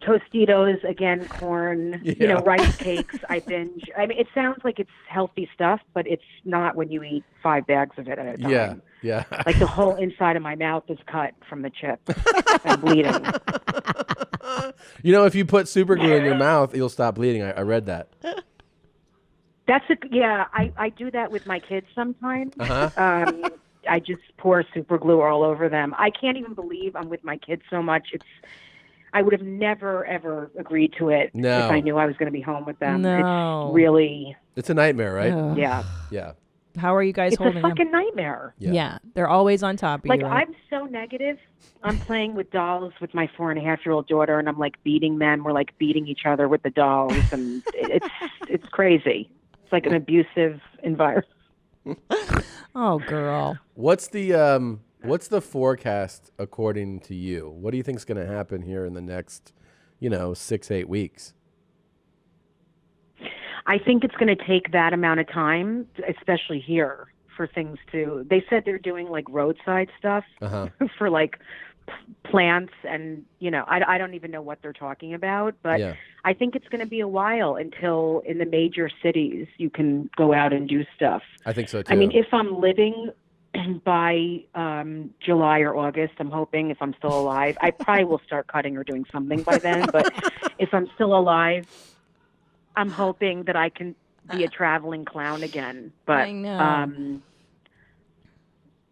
Tostitos, again, corn. You know, Yeah. rice cakes. I binge. I mean, it sounds like it's healthy stuff, but it's not when you eat 5 bags of it at a time. Yeah. Like the whole inside of my mouth is cut from the chip. I'm bleeding. You know, if you put super glue in your mouth, you'll stop bleeding. I read that. I do that with my kids sometimes. Uh-huh. I just pour super glue all over them. I can't even believe I'm with my kids so much. I would have never, ever agreed to it No. if I knew I was going to be home with them. No. It's really... It's a nightmare, right? Ugh. Yeah. Yeah. How are you guys It's a holding fucking nightmare. Yeah, they're always on top of Like, you. Right? I'm so negative. I'm playing with dolls with my 4.5-year-old daughter, and I'm, like, beating them. We're, like, beating each other with the dolls, and it's crazy. It's like an abusive environment. Oh, girl. What's the forecast according to you? What do you think's going to happen here in the next, 6-8 weeks? I think it's going to take that amount of time, especially here, for things to... They said they're doing, like, roadside stuff for, like, plants and, I don't even know what they're talking about, but Yeah. I think it's going to be a while until in the major cities you can go out and do stuff. I think so, too. I mean, if I'm living by July or August. I'm hoping, if I'm still alive. I probably will start cutting or doing something by then. But if I'm still alive, I'm hoping that I can be a traveling clown again. But I know.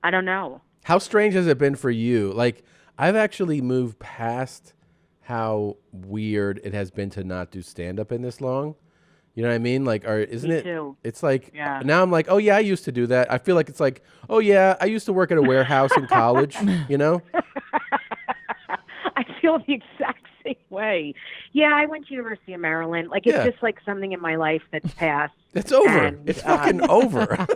I don't know. How strange has it been for you? Like, I've actually moved past how weird it has been to not do stand-up in this long. You know what I mean? Like, isn't Me it? too. It's like, Yeah. now I'm like, oh yeah, I used to do that. I feel like it's like, oh yeah, I used to work at a warehouse in college, you know? I feel the exact same way. Yeah, I went to University of Maryland. Like, it's just like something in my life that's passed. It's over. And, it's fucking over.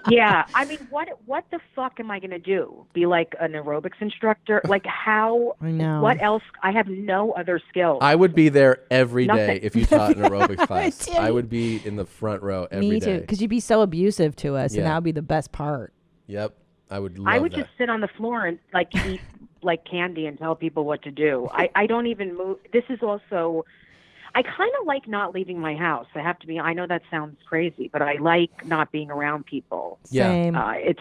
Yeah, I mean, what the fuck am I going to do? Be like an aerobics instructor? Like, how? I know. What else? I have no other skills. I would be there every day Nothing. if you taught an aerobics class. too. I would be in the front row every day. Me too, because you'd be so abusive to us, Yeah. and that would be the best part. Yep, I would love I would that. just sit on the floor and like eat like candy and tell people what to do. I don't even move. This is also, I kind of like not leaving my house. I have to be, I know that sounds crazy, but I like not being around people. Yeah. Same. It's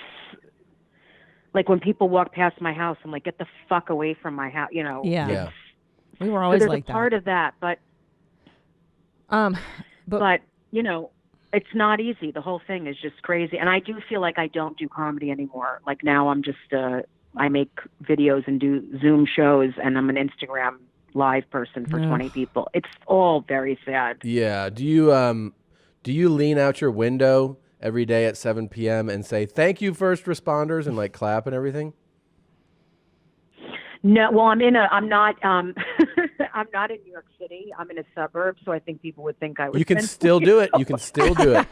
like when people walk past my house, I'm like, get the fuck away from my house, you know. Yeah. Yeah. We were So always there's like a part of that, but you know, it's not easy. The whole thing is just crazy. And I do feel like I don't do comedy anymore. Like now I'm just, I make videos and do Zoom shows, and I'm an Instagram live person for 20 people. It's all very sad. Yeah. Do you lean out your window every day at 7 p.m. and say, thank you, first responders, and like clap and everything? No, well, I'm not I'm not in New York City. I'm in a suburb, so I think people would think I was. You can still do it. You can still do it.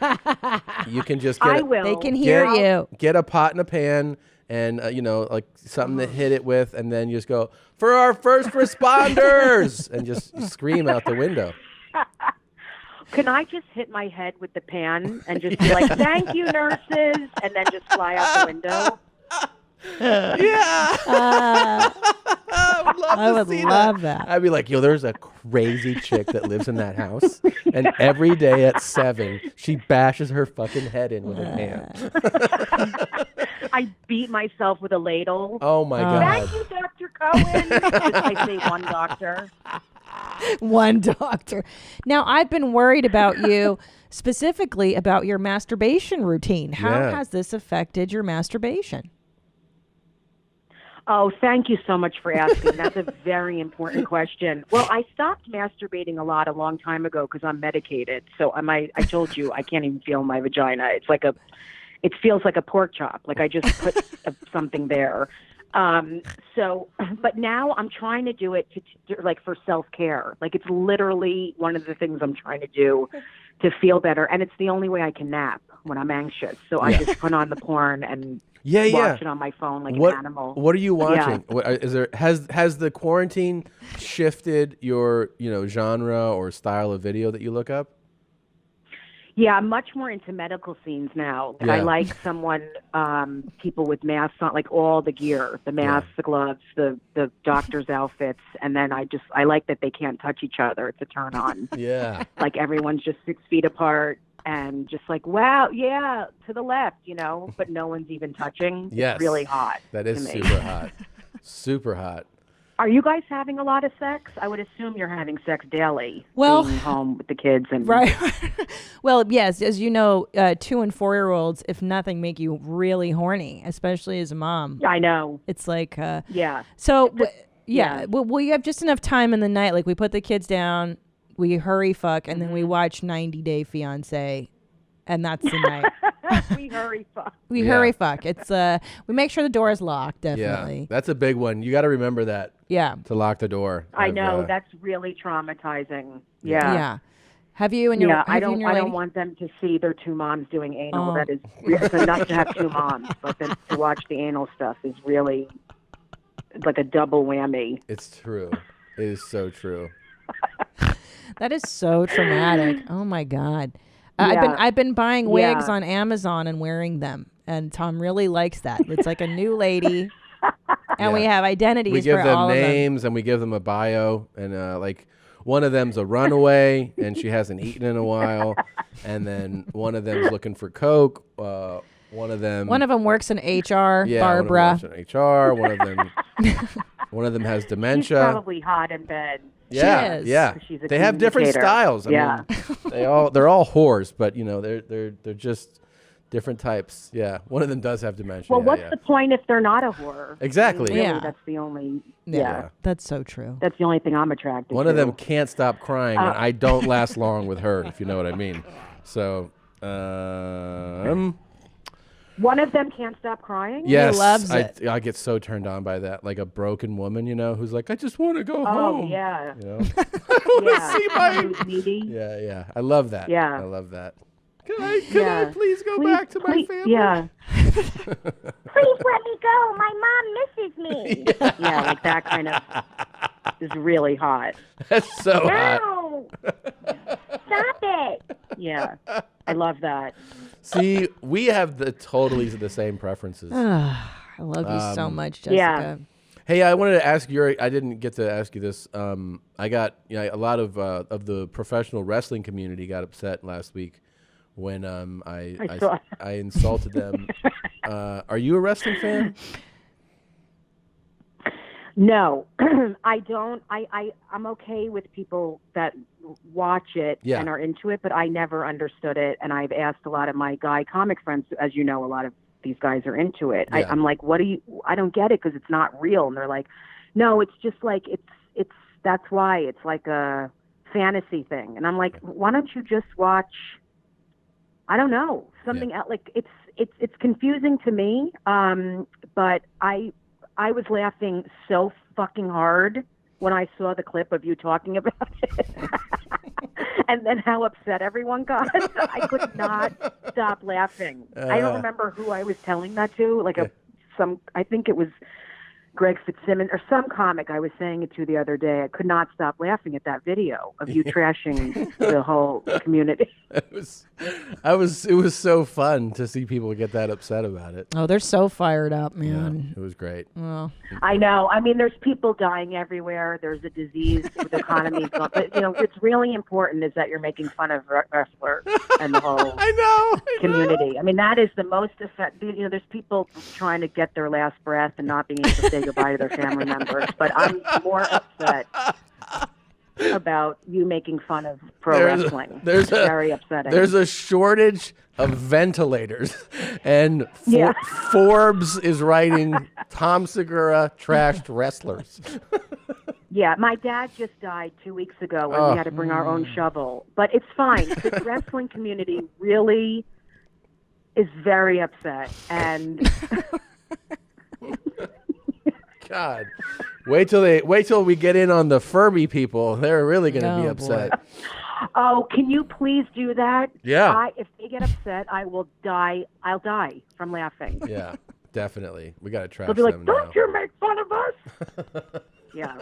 You can just get I will. They can hear you. Get a pot and a pan and, you know, like something to hit it with, and then you just go, for our first responders, and just scream out the window. Can I just hit my head with the pan and just be like, thank you, nurses, and then just fly out the window? Yeah. I would love that. I'd be like, yo, there's a crazy chick that lives in that house, and every day at 7, she bashes her fucking head in with a pan. I beat myself with a ladle. Oh my God. Thank you, Dr. Cohen. Just I say one doctor. One doctor. Now, I've been worried about you, specifically about your masturbation routine. How has this affected your masturbation? Oh, thank you so much for asking. That's a very important question. Well, I stopped masturbating a long time ago because I'm medicated. So I told you I can't even feel my vagina. It feels like a pork chop. Like I just put something there. But now I'm trying to do it like for self-care. Like it's literally one of the things I'm trying to do to feel better. And it's the only way I can nap when I'm anxious. So I just put on the porn and watch it on my phone like an animal. What are you watching? Yeah. What is there? Has the quarantine shifted your genre or style of video that you look up? Yeah, I'm much more into medical scenes now. Yeah. I like people with masks on, like all the gear, the masks, the gloves, the doctor's outfits, and then I like that they can't touch each other. It's a turn on. Yeah. Like everyone's just 6 feet apart and just like, wow, yeah, to the left, but no one's even touching. Yes. It's really hot. That is to me. super hot. Super hot. Are you guys having a lot of sex? I would assume you're having sex daily. Well, being home with the kids and right. Well, yes, as you know, 2 and 4-year-olds, if nothing, make you really horny, especially as a mom. I know. It's like, yeah. So, well, you have just enough time in the night. Like we put the kids down, we hurry fuck, and then we watch 90 Day Fiance, and that's the night. We hurry fuck. We hurry fuck. It's we make sure the door is locked. Definitely. Yeah, that's a big one. You got to remember that. Yeah. To lock the door. I know that's really traumatizing. Yeah. Yeah. Have you and your I don't want them to see their 2 moms doing anal. Oh. That is it's enough to have 2 moms, but then to watch the anal stuff is really like a double whammy. It's true. It is so true. That is so traumatic. Oh my God. Yeah. I've been buying wigs Yeah. on Amazon and wearing them, and Tom really likes that. It's like a new lady, and we have identities We give for them all names and we give them a bio, and like one of them's a runaway and she hasn't eaten in a while, and then one of them's looking for coke. One of them works in HR. Yeah, Barbara. One of them works in HR. One of them has dementia. She's probably hot in bed. Yeah, She is. yeah. She's a They have different communicator. styles. I Yeah. mean, they're all whores, but they're just different types. Yeah, one of them does have dementia. Well, yeah, what's yeah. the point if they're not a whore? Exactly. I mean, really, Yeah. that's the only. Yeah. Yeah. That's so true. That's the only thing I'm attracted One to. of them can't stop crying, and I don't last long with her, if you know what I mean. So, One of them can't stop crying? yes, He loves it. I get so turned on by that, like a broken woman, who's like, I just want to go Oh, home. yeah. I want to Yeah. see my. Who's needy? Yeah, yeah. I love that. Yeah. I love that. Can I please go back to my family? Yeah. Please let me go. My mom misses me. Yeah, like that kind of is really hot. That's so hot. No. Stop it. Yeah. I love that. See, we have totally the same preferences. I love you so much, Jessica. Yeah. Hey, I wanted to ask you. I didn't get to ask you this. I got a lot of the professional wrestling community got upset last week when I insulted them. Are you a wrestling fan? No, I don't. I'm okay with people that watch it Yeah. and are into it, but I never understood it. And I've asked a lot of my guy comic friends, as you know, a lot of these guys are into it. Yeah. I'm like, I don't get it because it's not real. And they're like, no, it's just like, that's why it's like a fantasy thing. And I'm like, why don't you just watch, I don't know, something else? Like it's confusing to me. But I was laughing so fucking hard when I saw the clip of you talking about it. And then how upset everyone got. I could not stop laughing. I don't remember who I was telling that to. I think it was Greg Fitzsimmons or some comic I was saying it to the other day. I could not stop laughing at that video of you trashing the whole community. It was so fun to see people get that upset about it. Oh, they're so fired up, man. It was great. Well, I know. I mean, there's people dying everywhere. There's a disease. The economy. But what's really important is that you're making fun of wrestlers and the whole community. I mean, that is the most effective. There's people trying to get their last breath and not being able to say goodbye to their family members. But I'm more upset about you making fun of pro wrestling. It's very upsetting. There's a shortage of ventilators, and Forbes is writing Tom Segura trashed wrestlers. Yeah, my dad just died 2 weeks ago, and we had to bring our own shovel. But it's fine. The wrestling community really is very upset, and God, wait till we get in on the Furby people. They're really going to be upset. Oh, can you please do that? Yeah. If they get upset, I will die. I'll die from laughing. Yeah, definitely. We got to trash They'll be like, them "Don't now. you make fun of us?" Yeah.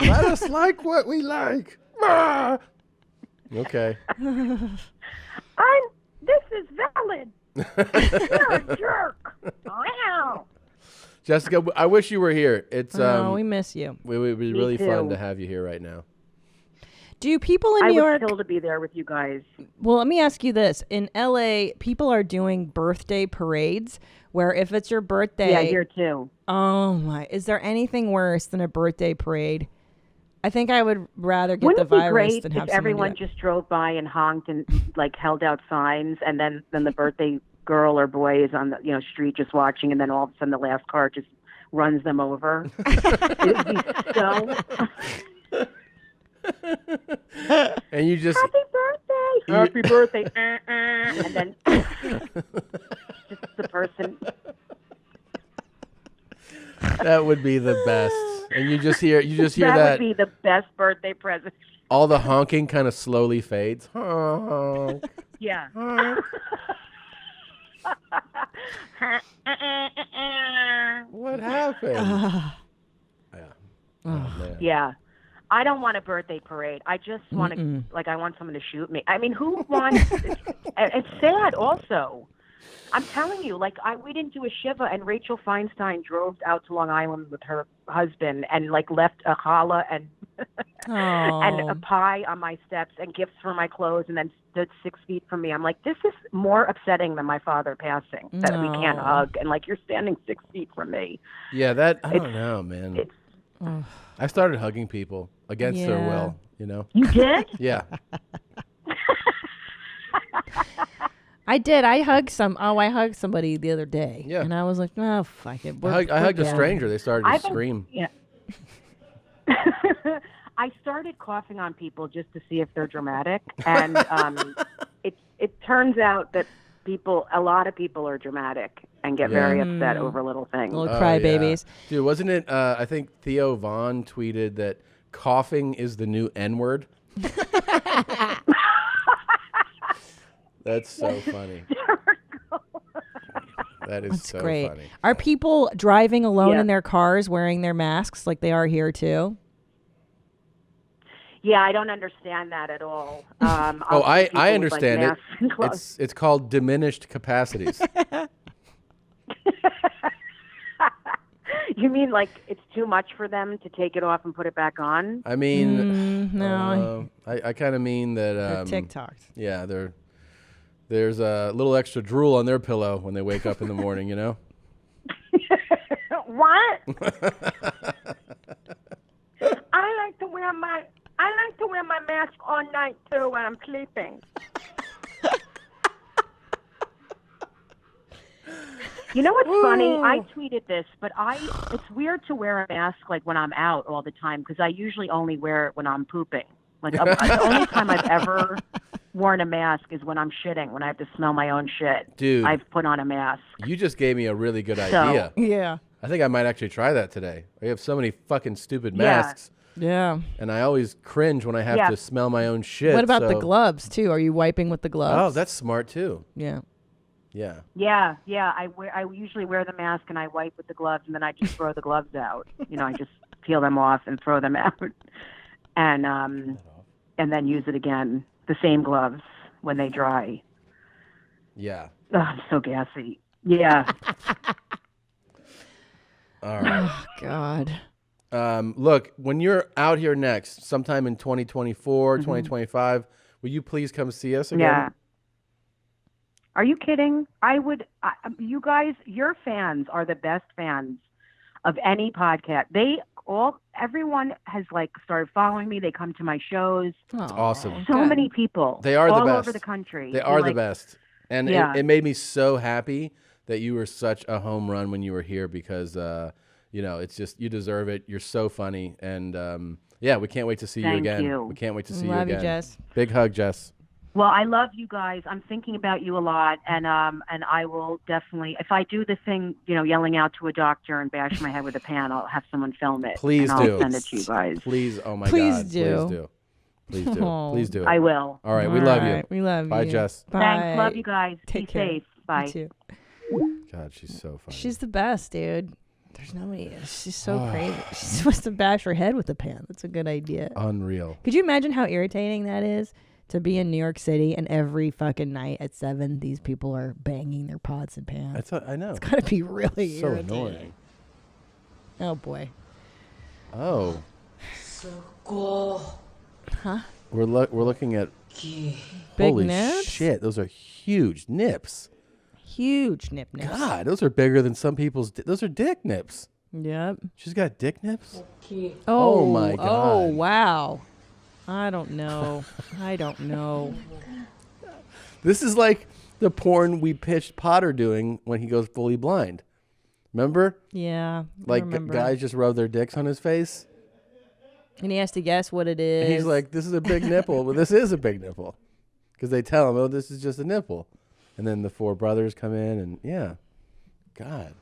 Let us like what we like. Okay. This is valid. You're a jerk. Wow. Jessica, I wish you were here. It's we miss you. It would be really fun to have you here right now. Do people in New York? I would kill to be there with you guys. Well, let me ask you this: in LA, people are doing birthday parades where if it's your birthday, Yeah, here too. Oh my! Is there anything worse than a birthday parade? I think I would rather get Wouldn't the it be virus great than if have someone everyone do it. just drove by and honked and held out signs, and then the birthday girl or boy is on the street just watching, and then all of a sudden the last car just runs them over. It would be so. And you just Happy birthday, and then just the person. That would be the best. And you just hear that would be the best birthday present. all the honking kind of slowly fades. Honk. Yeah. What happened? Yeah. I don't want a birthday parade. I just want to, I want someone to shoot me. I mean, who wants, it's sad also. I'm telling you, we didn't do a Shiva, and Rachel Feinstein drove out to Long Island with her husband and, left a challah and and a pie on my steps and gifts for my clothes, and then stood 6 feet from me. I'm like, this is more upsetting than my father passing, that we can't hug, and like, you're standing 6 feet from me. Yeah, I don't know, man. I started hugging people against their will, you know? You did? Yeah. I did. I hugged somebody the other day. Yeah. And I was like, oh, fuck it. I hugged a stranger. They started to scream. Yeah. I started coughing on people just to see if they're dramatic. And it turns out that a lot of people are dramatic and get very upset over little things. Little crybabies. Yeah. Dude, wasn't it, I think Theo Vaughn tweeted that coughing is the new N-word? That's so funny. That is so great. funny. Are people driving alone in their cars wearing their masks like they are here too? Yeah, I don't understand that at all. I understand it. It's called diminished capacities. You mean like it's too much for them to take it off and put it back on? I mean, no. I kind of mean that. They're TikToks. Yeah, there's a little extra drool on their pillow when they wake up in the morning, you know? What? I like to wear my mask all night too when I'm sleeping. You know what's funny? I tweeted this, but it's weird to wear a mask like when I'm out all the time because I usually only wear it when I'm pooping. Like the only time I've ever worn a mask is when I'm shitting, when I have to smell my own shit. Dude, I've put on a mask. You just gave me a really good idea. Yeah. I think I might actually try that today. I have so many fucking stupid masks. Yeah. And I always cringe when I have to smell my own shit. What about the gloves too? Are you wiping with the gloves? Oh, that's smart too. Yeah. Yeah. Yeah. I usually wear the mask and I wipe with the gloves and then I just throw the gloves out. You know, I just peel them off and throw them out, and then use it again. The same gloves when they dry. Yeah. Oh, I'm so gassy. Yeah. All right. Oh, God. Look, when you're out here next, sometime in 2024, 2025, will you please come see us again? Yeah. Are you kidding? You guys, your fans are the best fans of any podcast. Everyone has like started following me. They come to my shows. It's awesome. So many people. They are the best. All over the country. They are the best. And it made me so happy that you were such a home run when you were here because, you know, it's just, you deserve it. You're so funny. And we can't wait to see you again. Thank you. We can't wait to see you Love again. you, Jess. Big hug, Jess. Well, I love you guys. I'm thinking about you a lot, and I will definitely, if I do the thing, you know, yelling out to a doctor and bash my head with a pan, I'll have someone film it. Please and do. I'll send it to you guys. Please, oh my Please God. do. Please do. Please do. Please do it. I will. All right, we love you. We love Bye, you. Jess. Bye. Thanks. Love you guys. Take Be care. safe. Bye. You too. God, she's so funny. She's the best, dude. There's nobody. She's so crazy. She's supposed to bash her head with a pan. That's a good idea. Unreal. Could you imagine how irritating that is? To be in New York City and every fucking night at 7, these people are banging their pots and pans. I know. It's gotta be really so irritating. annoying. Oh boy. Oh. Huh? We're looking at Big holy nips? shit. Those are huge nips. Huge nip nips. God, those are bigger than some people's. Those are dick nips. Yep. She's got dick nips. Oh my God. Oh wow. I don't know. I don't know. This is like the porn we pitched Potter doing when he goes fully blind. Remember? Yeah. I Like remember. guys just rub their dicks on his face. And he has to guess what it is. And he's like, "This is a big nipple." Well, this is a big nipple, because they tell him, "Oh, this is just a nipple," and then the 4 brothers come in, and God.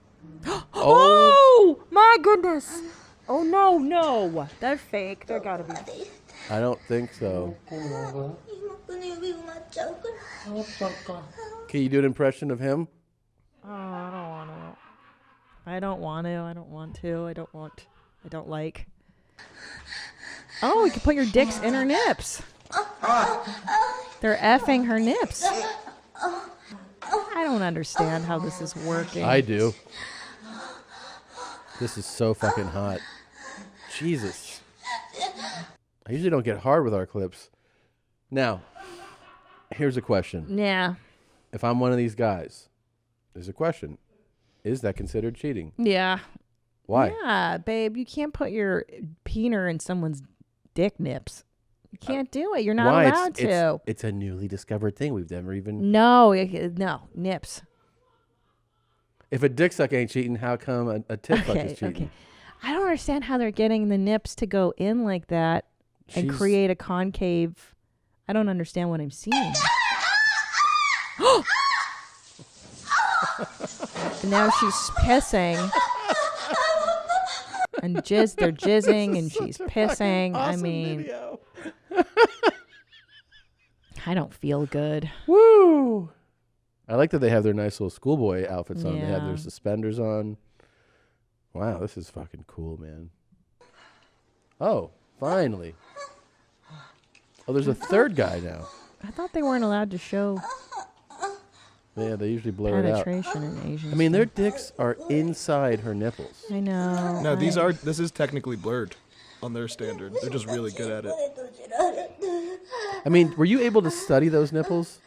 Oh my goodness. Oh no. They're fake. They're gotta be. I don't think so. Can you do an impression of him? Oh, I don't want to. I don't like. Oh, you can put your dicks in her nips. They're effing her nips. I don't understand how this is working. I do. This is so fucking hot. Jesus. I usually don't get hard with our clips. Now, here's a question. Yeah. If I'm one of these guys, there's a question. Is that considered cheating? Yeah. Why? Yeah, babe, you can't put your peener in someone's dick nips. You can't do it. You're not Why? allowed to. It's a newly discovered thing. We've never even... No, nips. If a dick suck ain't cheating, how come a tit fuck is cheating? Okay. I don't understand how they're getting the nips to go in like that and create a concave. I don't understand what I'm seeing. And now she's pissing. And they're jizzing and she's pissing. Awesome I mean, video. I don't feel good. Woo! I like that they have their nice little schoolboy outfits on. They have Yeah. their suspenders on. Wow, this is fucking cool, man. Oh, finally. Oh, there's a third guy now. I thought they weren't allowed to show Yeah, they usually blur it out. penetration in Asian I mean, their stuff. dicks are inside her nipples. I know. No, this is technically blurred on their standard. They're just really good at it. I mean, were you able to study those nipples?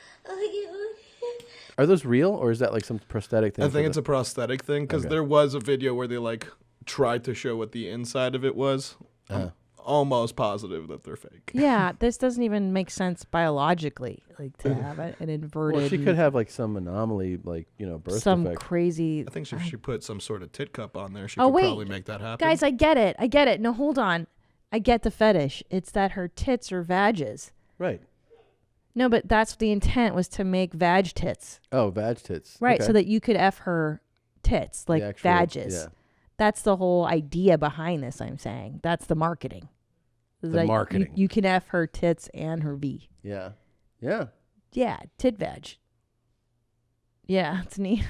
Are those real, or is that like some prosthetic thing? I think it's a prosthetic thing because Okay. there was a video where they like tried to show what the inside of it was. I'm almost positive that they're fake. Yeah, this doesn't even make sense biologically, like to have an inverted. Well, she could have like some anomaly, like birth some defect. crazy. I think if she put some sort of tit cup on there, she Oh could wait, probably make that happen. guys, I get it. No, hold on. I get the fetish. It's that her tits are vages. Right. No, but that's the intent was to make vag tits. Oh, vag tits. Right, Okay. so that you could F her tits, like actual- vages. yeah. That's the whole idea behind this, I'm saying. That's the marketing. The marketing. You can F her tits and her V. Yeah. Yeah. Yeah, tit vag. Yeah, it's neat.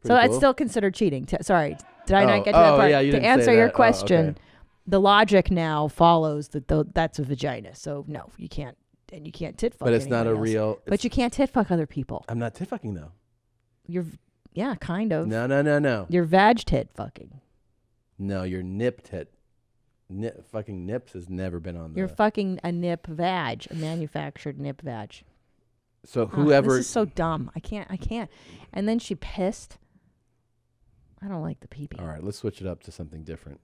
So Pretty it's cool. still considered cheating. Sorry, did I Oh, not get to that oh, part? yeah, you to didn't say answer your that. Oh, question, okay. the logic now follows that that's a vagina. So no, you can't, and you can't tit fuck. But it's not a anybody else. real- But you can't tit fuck other people. I'm not tit fucking though. Yeah, kind of. No. You're vag tit fucking. No, you're nip tit. Fucking nips has never been on You're the... fucking a nip vag, a manufactured nip vag. So whoever... This is so dumb. I can't. And then she pissed. I don't like the pee-pee. All right, let's switch it up to something different.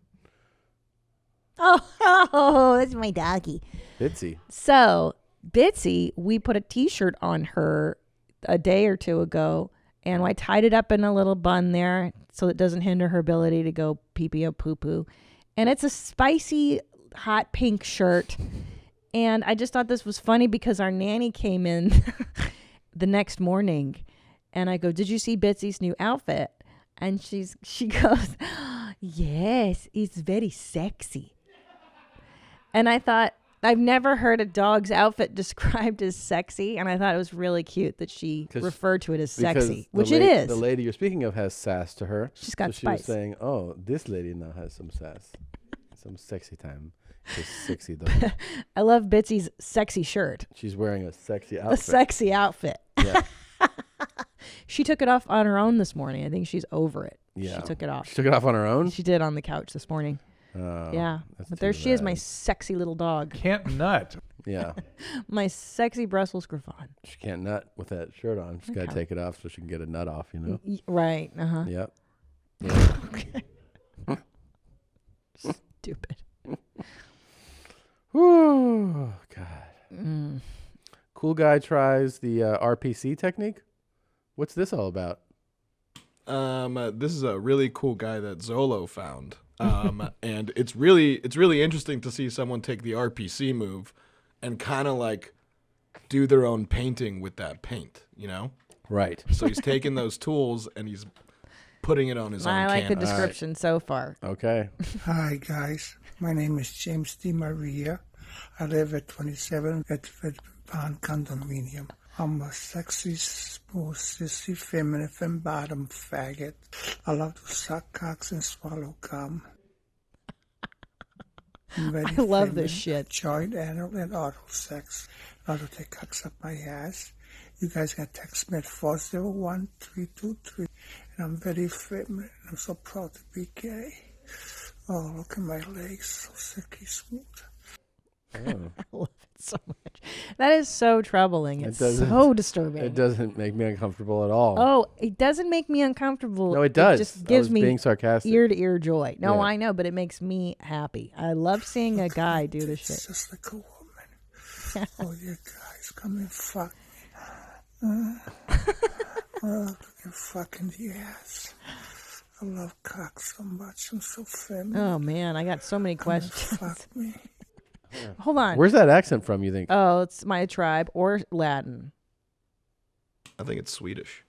Oh, that's my doggy. Bitsy. So, Bitsy, we put a t-shirt on her a day or two ago, and I tied it up in a little bun there so it doesn't hinder her ability to go pee-pee or poo-poo. And it's a spicy, hot pink shirt. And I just thought this was funny because our nanny came in the next morning, and I go, "Did you see Bitsy's new outfit?" And she goes, "Yes, it's very sexy." And I thought, I've never heard a dog's outfit described as sexy, and I thought it was really cute that she referred to it as sexy, which it is. The lady you're speaking of has sass to her. She's got so she was spice. saying, "Oh, this lady now has some sass, some sexy time. She's sexy though." I love Bitsy's sexy shirt. She's wearing a sexy outfit. A sexy outfit. Yeah. She took it off on her own this morning. I think she's over it. Yeah. She took it off. She took it off on her own? She did on the couch this morning. Oh, Yeah. that's But there too she is, my bad. sexy little dog. Can't nut. Yeah. My sexy Brussels Griffon. She can't nut with that shirt on. She's got to Okay. take it off so she can get a nut off, you know? Right. Uh-huh. Yep. Stupid. Whew, God. Mm. Cool guy tries the RPC technique. What's this all about? This is a really cool guy that Zolo found. And it's really interesting to see someone take the RPC move and kind of like do their own painting with that paint, you know? Right. So he's taking those tools and he's putting it on his own I like the canvas. description so far. Okay. Hi, guys. My name is James D. Maria. I live at 27 Bedford Pond Condominium. I'm a sexy, smooth, sissy, feminine, fem bottom faggot. I love to suck cocks and swallow gum. I'm very I love this feminine. shit. Joint anal and oral sex. I love to take cocks up my ass. You guys can text me at 401-323. And I'm very feminine. I'm so proud to be gay. Oh, look at my legs. So silky smooth. Oh. I love it so much. That is so troubling. It's so disturbing. It doesn't make me uncomfortable at all. Oh, it doesn't make me uncomfortable. No, it does. It just gives me being sarcastic. ear to ear joy. No, Yeah. I know, but it makes me happy. I love seeing a guy do this shit. It's just like a woman. Oh, you guys come and fuck me. Oh, you fucking the ass. I love cock so much. I'm so feminine. Oh man, I got so many questions. Fuck me. Hold on. Where's that accent from, you think? Oh, it's my tribe or Latin. I think it's Swedish.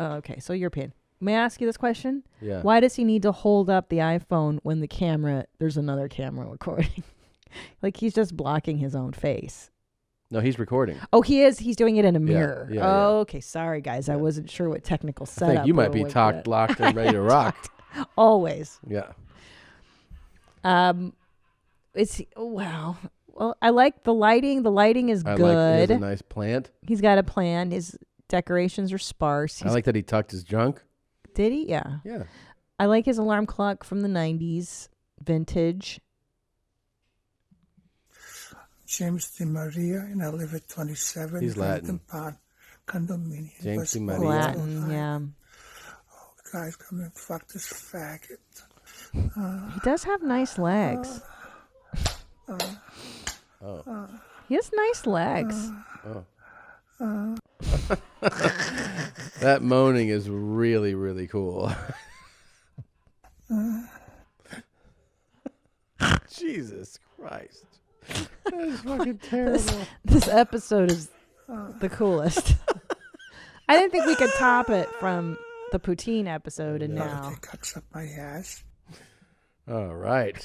Oh, okay, so European. May I ask you this question? Yeah. Why does he need to hold up the iPhone when there's another camera recording? Like he's just blocking his own face. No, he's recording. Oh, he is. He's doing it in a mirror. yeah, oh, yeah. okay. Sorry, guys. I wasn't sure what technical I setup. think you might or be what talked, that- locked, and ready to rock. Always. Yeah. Wow. Well, I like the lighting. The lighting is I good. like he has a nice plant. He's got a plan. His decorations are sparse. I like that he tucked his junk. Did he? Yeah. Yeah. I like his alarm clock from the 90s, vintage. James Di Maria, and I live at 27 He's Hampton Latin. Pond Condominium. James Di Maria. Latin, yeah. Guys, come and fuck this faggot. He does have nice legs. He has nice legs. That moaning is really, really cool. Jesus Christ. That is fucking terrible. This episode is the coolest. I didn't think we could top it from the poutine episode, and now. It cuts up my ass. All right.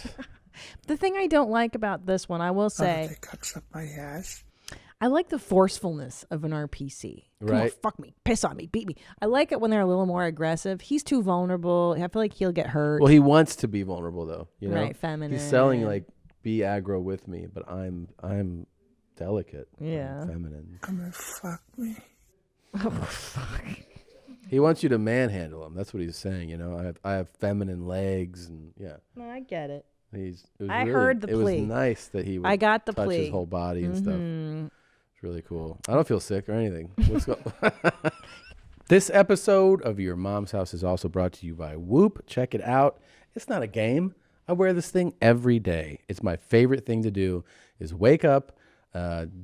The thing I don't like about this one, I will say, It cuts up my ass. I like the forcefulness of an RPC. Come on, Right. fuck me, piss on me, beat me. I like it when they're a little more aggressive. He's too vulnerable. I feel like he'll get hurt. Well, he wants to be vulnerable, though. You know? Right, feminine. He's selling like, be aggro with me, but I'm delicate. Yeah. I'm feminine. Come and fuck me. Oh, fuck. He wants you to manhandle him. That's what he's saying. You know, I have feminine legs, and yeah. No, I get it. I heard the plea. It was nice that he would I got the touch plea. his whole body and stuff. Mhm. It's really cool. I don't feel sick or anything. Let's go. This episode of Your Mom's House is also brought to you by Whoop. Check it out. It's not a game. I wear this thing every day. It's my favorite thing to do is wake up,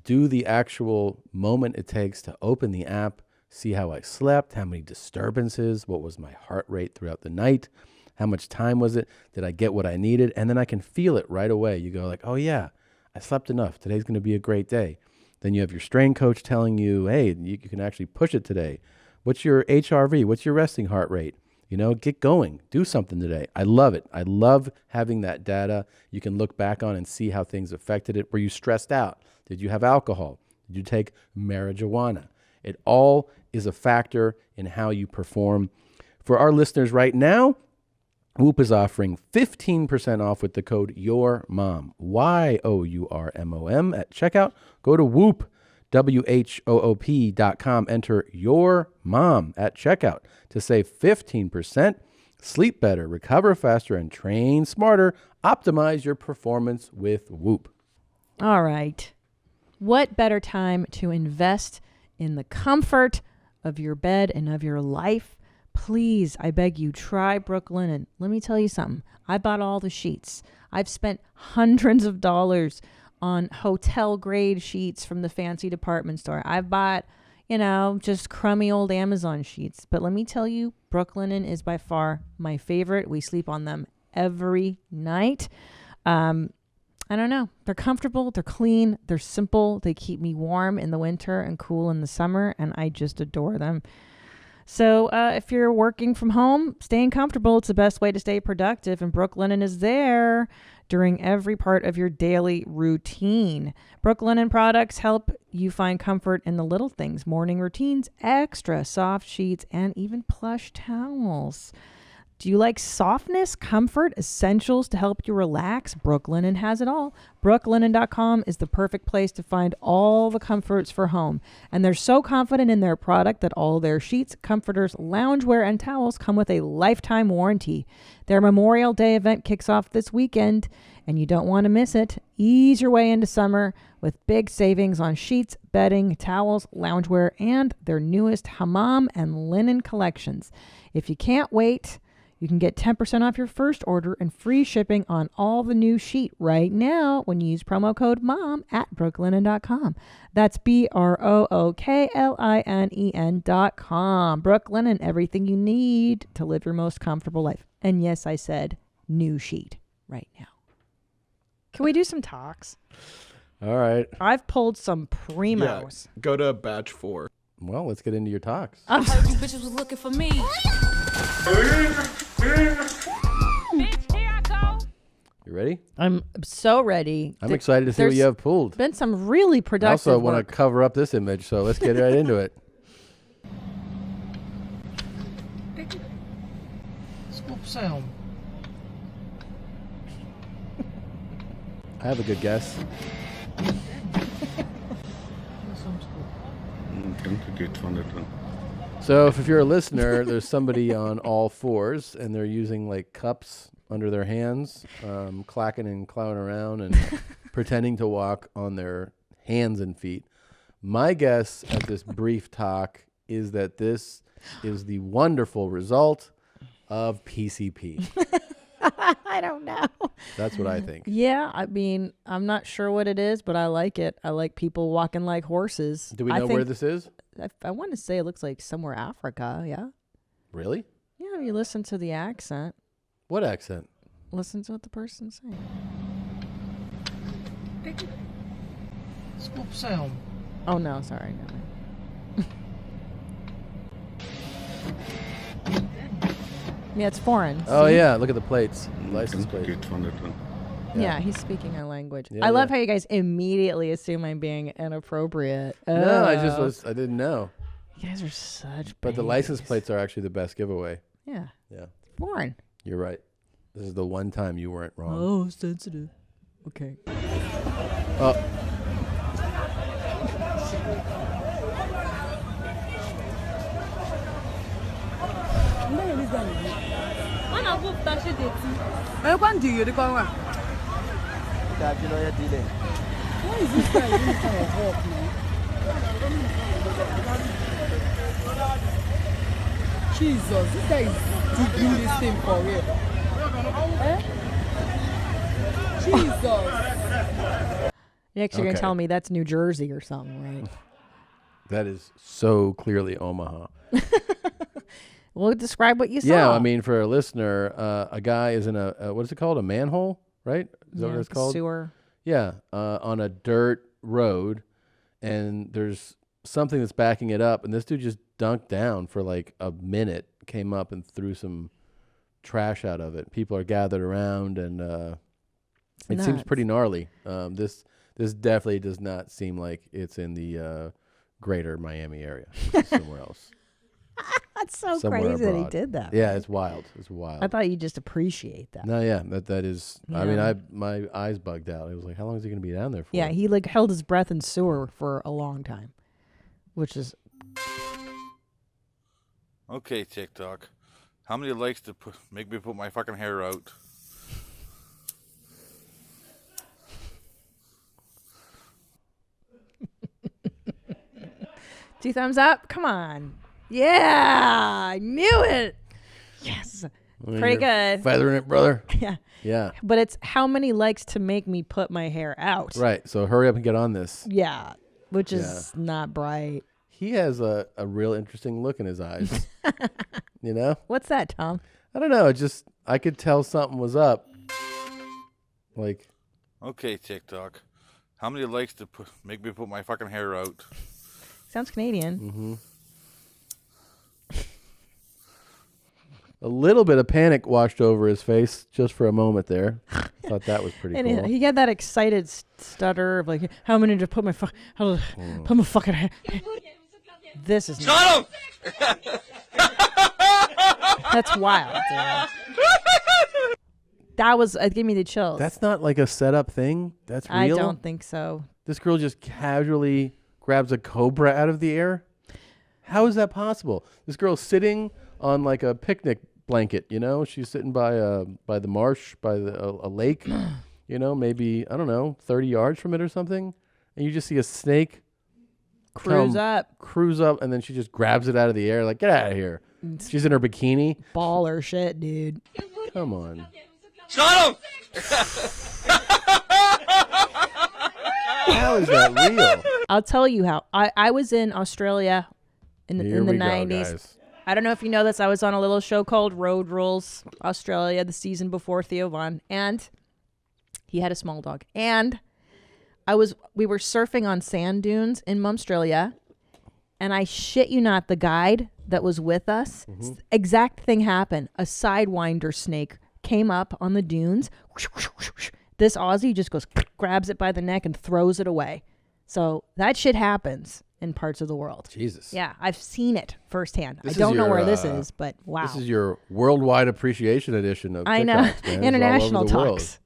do the actual moment it takes to open the app, see how I slept, how many disturbances, what was my heart rate throughout the night, how much time was it, did I get what I needed, and then I can feel it right away. You go like, oh yeah, I slept enough. Today's going to be a great day. Then you have your strength coach telling you, hey, you can actually push it today. What's your HRV? What's your resting heart rate? You know, get going. Do something today. I love it. I love having that data you can look back on and see how things affected it. Were you stressed out? Did you have alcohol? Did you take marijuana? It all is a factor in how you perform. For our listeners right now, Whoop is offering 15% off with the code YOURMOM, YOURMOM at checkout. Go to Whoop, WHOOP.com. Enter Your Mom at checkout to save 15%. Sleep better, recover faster, and train smarter. Optimize your performance with Whoop. All right. What better time to invest in the comfort of your bed and of your life? Please, I beg you, try Brooklyn. And let me tell you something. I bought all the sheets. I've spent hundreds of dollars on hotel grade sheets from the fancy department store. I've bought, just crummy old Amazon sheets. But let me tell you, Brooklinen is by far my favorite. We sleep on them every night. I don't know. They're comfortable. They're clean. They're simple. They keep me warm in the winter and cool in the summer. And I just adore them. So if you're working from home, staying comfortable, it's the best way to stay productive. And Brooklinen is there during every part of your daily routine. Brooklinen products help you find comfort in the little things, morning routines, extra soft sheets, and even plush towels. Do you like softness, comfort, essentials to help you relax? Brooklinen has it all. Brooklinen.com is the perfect place to find all the comforts for home. And they're so confident in their product that all their sheets, comforters, loungewear, and towels come with a lifetime warranty. Their Memorial Day event kicks off this weekend, and you don't want to miss it. Ease your way into summer with big savings on sheets, bedding, towels, loungewear, and their newest hammam and linen collections. If you can't wait, you can get 10% off your first order and free shipping on all the new sheet right now when you use promo code MOM at brooklinen.com. That's BROOKLINEN.com. Brooklinen, everything you need to live your most comfortable life. And yes, I said new sheet right now. Can we do some talks? All right. I've pulled some primos. Yeah, go to batch 4. Well, let's get into your talks. I heard you bitches was looking for me. You ready? I'm so ready. I'm excited to see what you have pulled. Been some really I productive also want work. to cover up this image, so let's get right into it. I have a good guess. So if you're a listener, there's somebody on all fours, and they're using like cups under their hands, clacking and clowning around and pretending to walk on their hands and feet. My guess at this brief talk is that this is the wonderful result of PCP. I don't know. That's what I think. Yeah, I mean, I'm not sure what it is, but I like it. I like people walking like horses. Do we know where this is? I want to say it looks like somewhere Africa, yeah? Really? Yeah, you listen to the accent. What accent? Listen to what the person's saying. Oh, no, sorry. No. Yeah, it's foreign. Oh, see? yeah. Look at the plates. License plate. Yeah, he's speaking our language. Yeah, I love how you guys immediately assume I'm being inappropriate. No, I didn't know. You guys are such But the license plates are actually the best giveaway. Yeah. Yeah. Foreign. You're right. This is the one time you weren't wrong. Oh, sensitive. Okay. Oh. Why is this guy doing kind of walk now? Jesus, this guy is doing this thing for real. Jesus. Next, you're going to tell me that's New Jersey or something, right? That is so clearly Omaha. Well, describe what you saw. Yeah, I mean, for a listener, a guy is in a what is it called? A manhole, right? Is that what it's called? Sewer. Yeah, on a dirt road, and there's something that's backing it up, and this dude just dunked down for like a minute, came up and threw some trash out of it. People are gathered around, and it seems pretty gnarly. This definitely does not seem like it's in the greater Miami area. It's somewhere else. That's so Somewhere crazy that he abroad. did that. Yeah, it's wild. It's wild. I thought you just appreciate that. No, yeah, that is. I mean, Yeah. my eyes bugged out. I was like, how long is he going to be down there for? Yeah, he like held his breath in sewer for a long time, which is Okay, TikTok. How many likes to make me put my fucking hair out? Two thumbs up. Come on. Yeah, I knew it. Yes. Well, Pretty you're good. feathering it, brother. Yeah. Yeah. But it's how many likes to make me put my hair out. Right. So hurry up and get on this. Yeah, which is not bright. He has a real interesting look in his eyes. You know? What's that, Tom? I don't know. I could tell something was up. Like. Okay, TikTok. How many likes to make me put my fucking hair out? Sounds Canadian. Mm-hmm. A little bit of panic washed over his face just for a moment there. Thought that was pretty And cool. he had that excited stutter of like, how many to put my put my fucking hair. This is Shut up. That's wild, dude. That was, it gave me the chills. That's not like a setup thing. That's real. I don't think so. This girl just casually grabs a cobra out of the air. How is that possible? This girl's sitting on like a picnic blanket. You know, she's sitting by the marsh, by a lake. You know, maybe, I don't know, 30 yards from it or something, and you just see a snake cruise up, and then she just grabs it out of the air, like, get out of here. She's in her bikini. Baller shit, dude. Come on. Shut him! How is that real? I'll tell you how. I was in Australia in the 90s. Guys. I don't know if you know this. I was on a little show called Road Rules Australia the season before Theo Von, and he had a small dog. And we were surfing on sand dunes in Mumstralia, and I shit you not, the guide that was with us, exact thing happened. A sidewinder snake came up on the dunes. This Aussie just goes, grabs it by the neck and throws it away. So that shit happens in parts of the world. Jesus. Yeah, I've seen it firsthand. I don't know where this is, but wow. This is your worldwide appreciation edition of TikToks, I know. man. International It's all over the talks.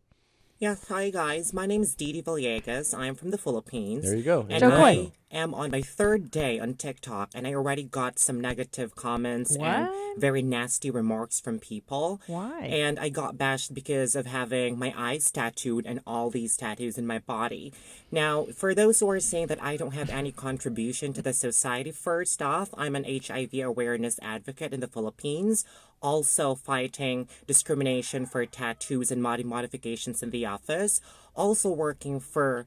Yes, hi guys. My name is Didi Villegas. I'm from the Philippines. There you go. And I am on my 3rd day on TikTok, and I already got some negative comments and very nasty remarks from people. Why? And I got bashed because of having my eyes tattooed and all these tattoos in my body. Now, for those who are saying that I don't have any contribution to the society, first off, I'm an HIV awareness advocate in the Philippines, also fighting discrimination for tattoos and body modifications in the office, also working for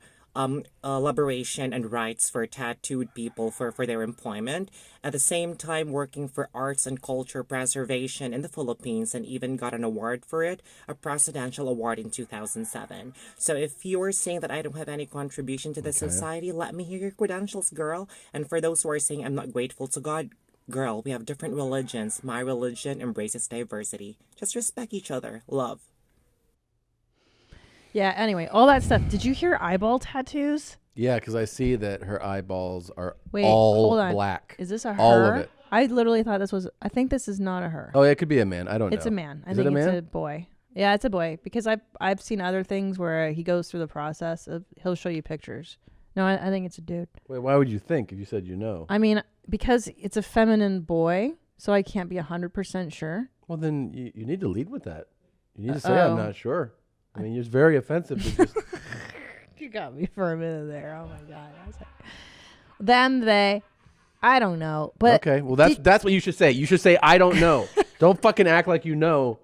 liberation and rights for tattooed people for their employment, at the same time working for arts and culture preservation in the Philippines, and even got an award for it, a presidential award in 2007. So if you're saying that I don't have any contribution to the society, let me hear your credentials, girl. And for those who are saying I'm not grateful to God, girl, we have different religions. My religion embraces diversity. Just respect each other. Love. Yeah, anyway, all that stuff. Did you hear eyeball tattoos? Yeah, because I see that her eyeballs are Wait, all hold on. black. Is this a her? All of it. I literally thought this was, I think this is not a her. Oh, it could be a man. I don't know. It's a man. I Is think it a man? it's a boy. Yeah, it's a boy, because I've seen other things where he goes through the process of, he'll show you pictures. No, I think it's a dude. Wait, why would you think if you said you know? I mean, because it's a feminine boy, so I can't be 100% sure. Well, then you need to lead with that. You need to say, I'm not sure. I mean, it's very offensive to just... You got me for a minute there. Oh, my God. I was like, them, they, I don't know. But okay, well, that's what you should say. You should say, I don't know. Don't fucking act like you know.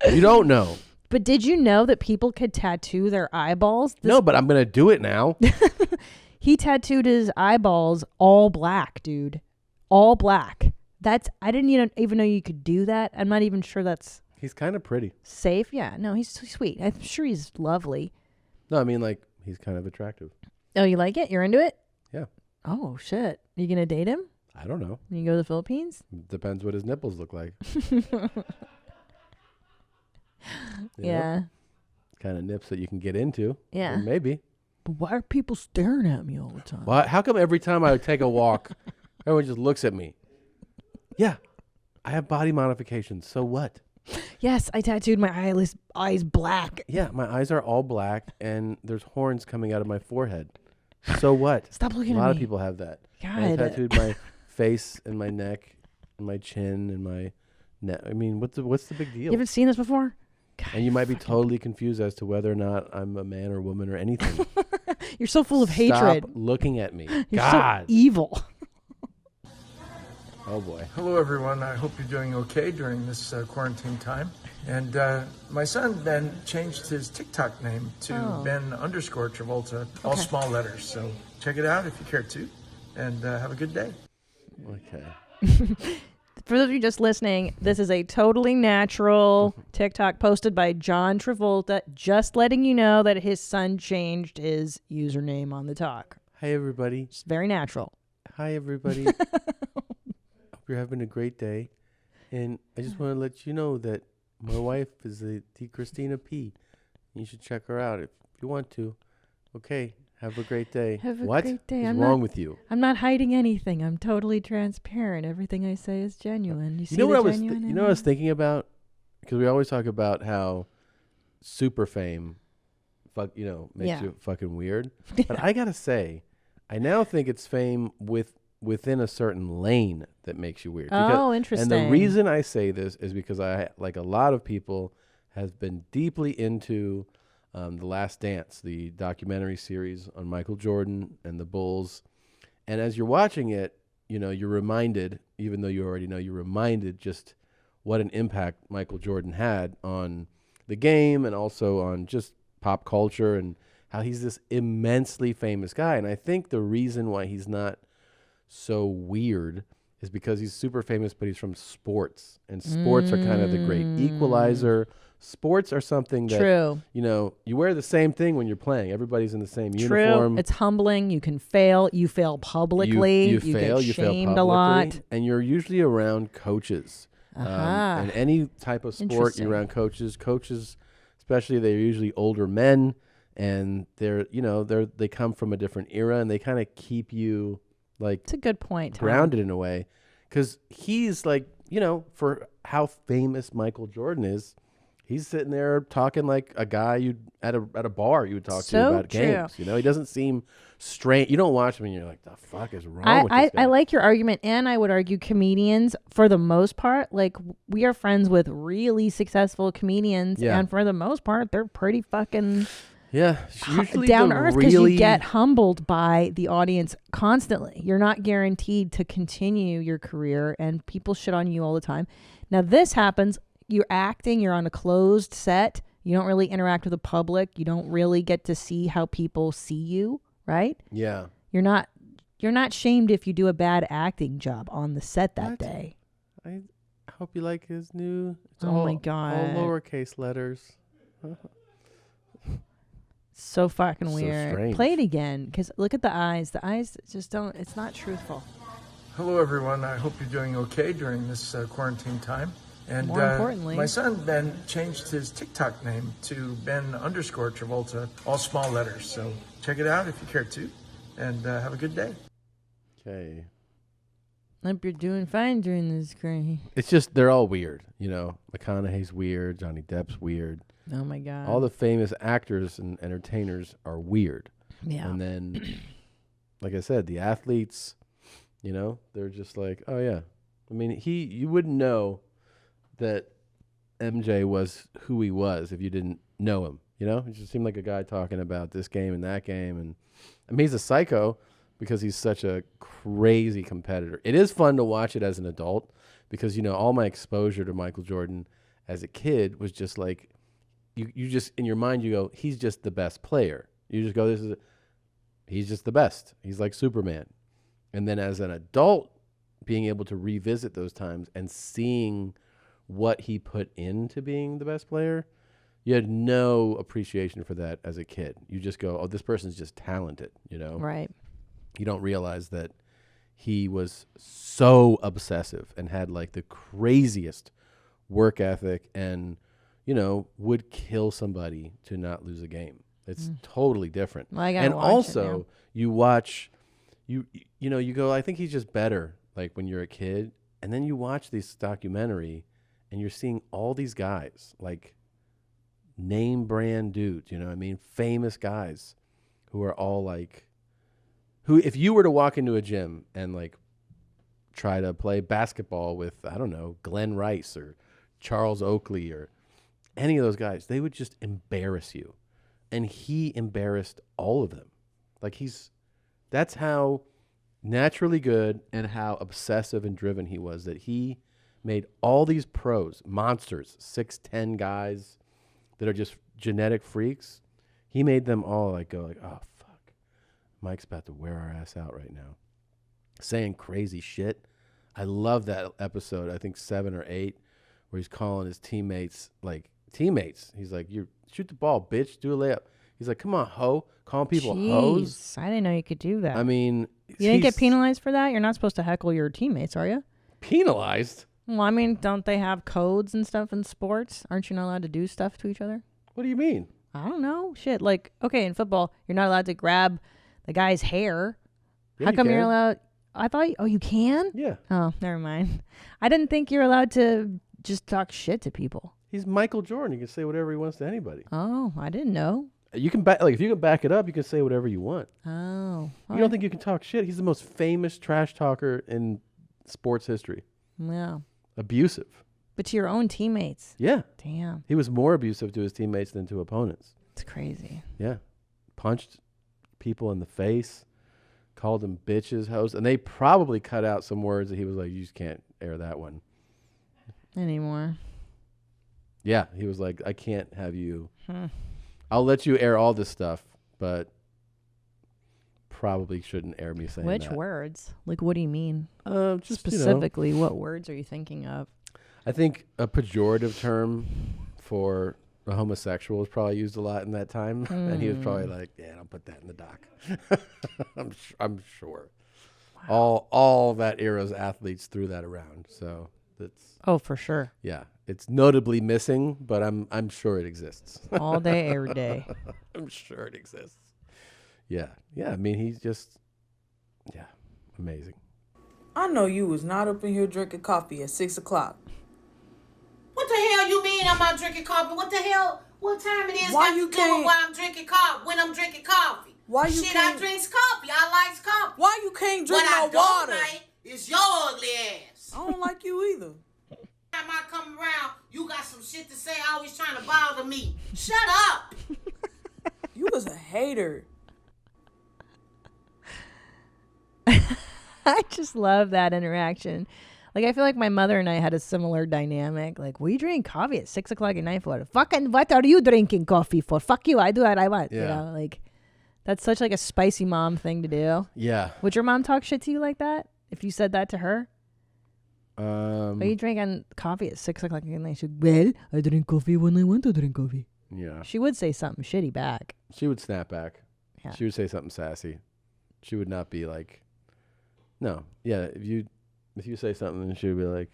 You don't know. But did you know that people could tattoo their eyeballs? No, but I'm going to do it now. He tattooed his eyeballs all black, dude. All black. I didn't even know you could do that. I'm not even sure that's... He's kind of pretty. Safe? Yeah. No, he's sweet. I'm sure he's lovely. No, I mean, like, he's kind of attractive. Oh, you like it? You're into it? Yeah. Oh, shit. Are you going to date him? I don't know. You go to the Philippines? Depends what his nipples look like. Yeah. Kind of nips that you can get into. Yeah. Or maybe. But why are people staring at me all the time? Well, how come every time I take a walk, everyone just looks at me? Yeah. I have body modifications. So what? Yes, I tattooed my eyes black. Yeah, my eyes are all black, and there's horns coming out of my forehead. So what? Stop looking at me. me. A lot of people have that. God. I tattooed my face and my neck and my chin and my neck. I mean, what's the big deal? You haven't seen this before? God, and you might be totally confused as to whether or not I'm a man or woman or anything. You're so full of hatred. Stop looking at me. You're God. so evil. Oh, boy. Hello, everyone. I hope you're doing okay during this quarantine time. And my son, Ben, changed his TikTok name to Ben_Travolta, all small letters. So check it out if you care to. And have a good day. Okay. For those of you just listening, this is a totally natural TikTok posted by John Travolta, just letting you know that his son changed his username on the talk. Hi, everybody. It's very natural. Hi, everybody. Hope you're having a great day. And I just want to let you know that my wife is the Christina P. You should check her out if you want to. Okay. Have a great day. Have a what great day. is I'm wrong not, with you? I'm not hiding anything. I'm totally transparent. Everything I say is genuine. You see know the what I was genuine in you know what I was that? thinking about? Because we always talk about how super fame makes Yeah. you fucking weird. But I got to say, I now think it's fame within a certain lane that makes you weird. Oh, And interesting. the reason I say this is because I, like a lot of people, have been deeply into The Last Dance, the documentary series on Michael Jordan and the Bulls. And as you're watching it, you're reminded, even though you already know, you're reminded just what an impact Michael Jordan had on the game and also on just pop culture and how he's this immensely famous guy. And I think the reason why he's not so weird is because he's super famous, but he's from sports. And sports are kind of the great equalizer. Sports are something that, True. You wear the same thing when you're playing. Everybody's in the same True. uniform. It's humbling. You can fail. You fail publicly. You fail get publicly, shamed a lot. and you're usually around coaches. And any type of sport, you're around coaches. Coaches, especially, they're usually older men, and they come from a different era, and they kind of keep you like. It's a good point, Tom. Grounded in a way, because he's like, for how famous Michael Jordan is. He's sitting there talking like a guy you'd at a bar you would talk to about games. He doesn't seem strange. You don't watch him and you're like, the fuck is wrong with this guy? I like your argument, and I would argue comedians, for the most part, like we are friends with really successful comedians, and for the most part, they're pretty fucking usually down to earth because really you get humbled by the audience constantly. You're not guaranteed to continue your career, and people shit on you all the time. Now this happens. You're acting, you're on a closed set. You don't really interact with the public. You don't really get to see how people see you, right? Yeah. You're not shamed if you do a bad acting job on the set that day. I hope you like his new. Oh my God. All lowercase letters. So fucking So weird. strange. Play it again, because look at the eyes. The eyes just don't. It's not truthful. Hello, everyone. I hope you're doing okay during this quarantine time. And More importantly, my son Ben changed his TikTok name to Ben_Travolta, all small letters. So check it out if you care to, and have a good day. Okay. Hope you're doing fine during this crazy. It's just they're all weird. McConaughey's weird. Johnny Depp's weird. Oh my God. All the famous actors and entertainers are weird. Yeah. And then, like I said, the athletes, they're just like, oh yeah. I mean, you wouldn't know that MJ was who he was if you didn't know him. He just seemed like a guy talking about this game and that game, and I mean, he's a psycho because he's such a crazy competitor. It is fun to watch it as an adult because all my exposure to Michael Jordan as a kid was just like you just in your mind you go, he's just the best player. You just go, he's just the best. He's like Superman. And then as an adult, being able to revisit those times and seeing what he put into being the best player, you had no appreciation for that as a kid. You just go, oh, this person's just talented, Right. You don't realize that he was so obsessive and had like the craziest work ethic and, would kill somebody to not lose a game. It's totally different. Well, I gotta and watch it also now. you watch, you go, I think he's just better like when you're a kid. And then you watch this documentary and you're seeing all these guys, like name brand dudes, famous guys who are all like, who if you were to walk into a gym and like try to play basketball with, I don't know, Glenn Rice or Charles Oakley or any of those guys, they would just embarrass you. And he embarrassed all of them. Like that's how naturally good and how obsessive and driven he was, that he made all these pros, monsters, 6'10" guys that are just genetic freaks. He made them all like go like, oh fuck, Mike's about to wear our ass out right now, saying crazy shit. I love that episode, I think 7 or 8, where he's calling his teammates like teammates. He's like, you shoot the ball, bitch, do a layup. He's like, come on, ho, calling people hoes. I didn't know you could do that. I mean, you didn't get penalized for that? You're not supposed to heckle your teammates, are you? Penalized? Well, I mean, don't they have codes and stuff in sports? Aren't you not allowed to do stuff to each other? What do you mean? I don't know. Shit. Like, okay, in football, you're not allowed to grab the guy's hair. Yeah, How you come you're can. allowed? I thought. Oh, you can? Yeah. Oh, never mind. I didn't think you're allowed to just talk shit to people. He's Michael Jordan. He can say whatever he wants to anybody. Oh, I didn't know. You can back, like, if you can back it up, you can say whatever you want. Oh. You don't think you can talk shit? He's the most famous trash talker in sports history. Yeah. Abusive. But to your own teammates. Yeah. Damn. He was more abusive to his teammates than to opponents. It's crazy. Yeah. Punched people in the face, called them bitches, hoes, and they probably cut out some words that he was like, you just can't air that one anymore. Yeah. He was like, I can't have you. Hmm. I'll let you air all this stuff, but probably shouldn't air me saying Which that. words? Like, what do you mean? Just specifically, what words are you thinking of? I think a pejorative term for a homosexual was probably used a lot in that time, and he was probably like, "Yeah, I'll put that in the doc." I'm sure. Wow. All that era's athletes threw that around, so that's. Oh, for sure. Yeah, it's notably missing, but I'm sure it exists. All day, every day. I'm sure it exists. Yeah. I mean, he's just, amazing. I know you was not up in here drinking coffee at 6 o'clock. What the hell you mean I'm not drinking coffee? What the hell? What time it is? Why you can't? Why I'm drinking coffee? When I'm drinking coffee? Why you Shit, can't? I drinks coffee. I likes coffee. Why you can't drink what no I water? don't like is your ugly ass. I don't like you either. Time I come around, you got some shit to say. Always trying to bother me. Shut up. You was a hater. I just love that interaction. Like, I feel like my mother and I had a similar dynamic. Like, we drink coffee at 6 o'clock at night for fucking, what are you drinking coffee for? Fuck you, I do what I want. You Yeah. know, like, that's such like a spicy mom thing to do. Yeah. Would your mom talk shit to you like that? If you said that to her? Are you drinking coffee at 6 o'clock at night? She'd, well, I drink coffee when I want to drink coffee. Yeah. She would say something shitty back. She would snap back. Yeah. She would say something sassy. She would not be like, no. Yeah, if you say something, and she would be like,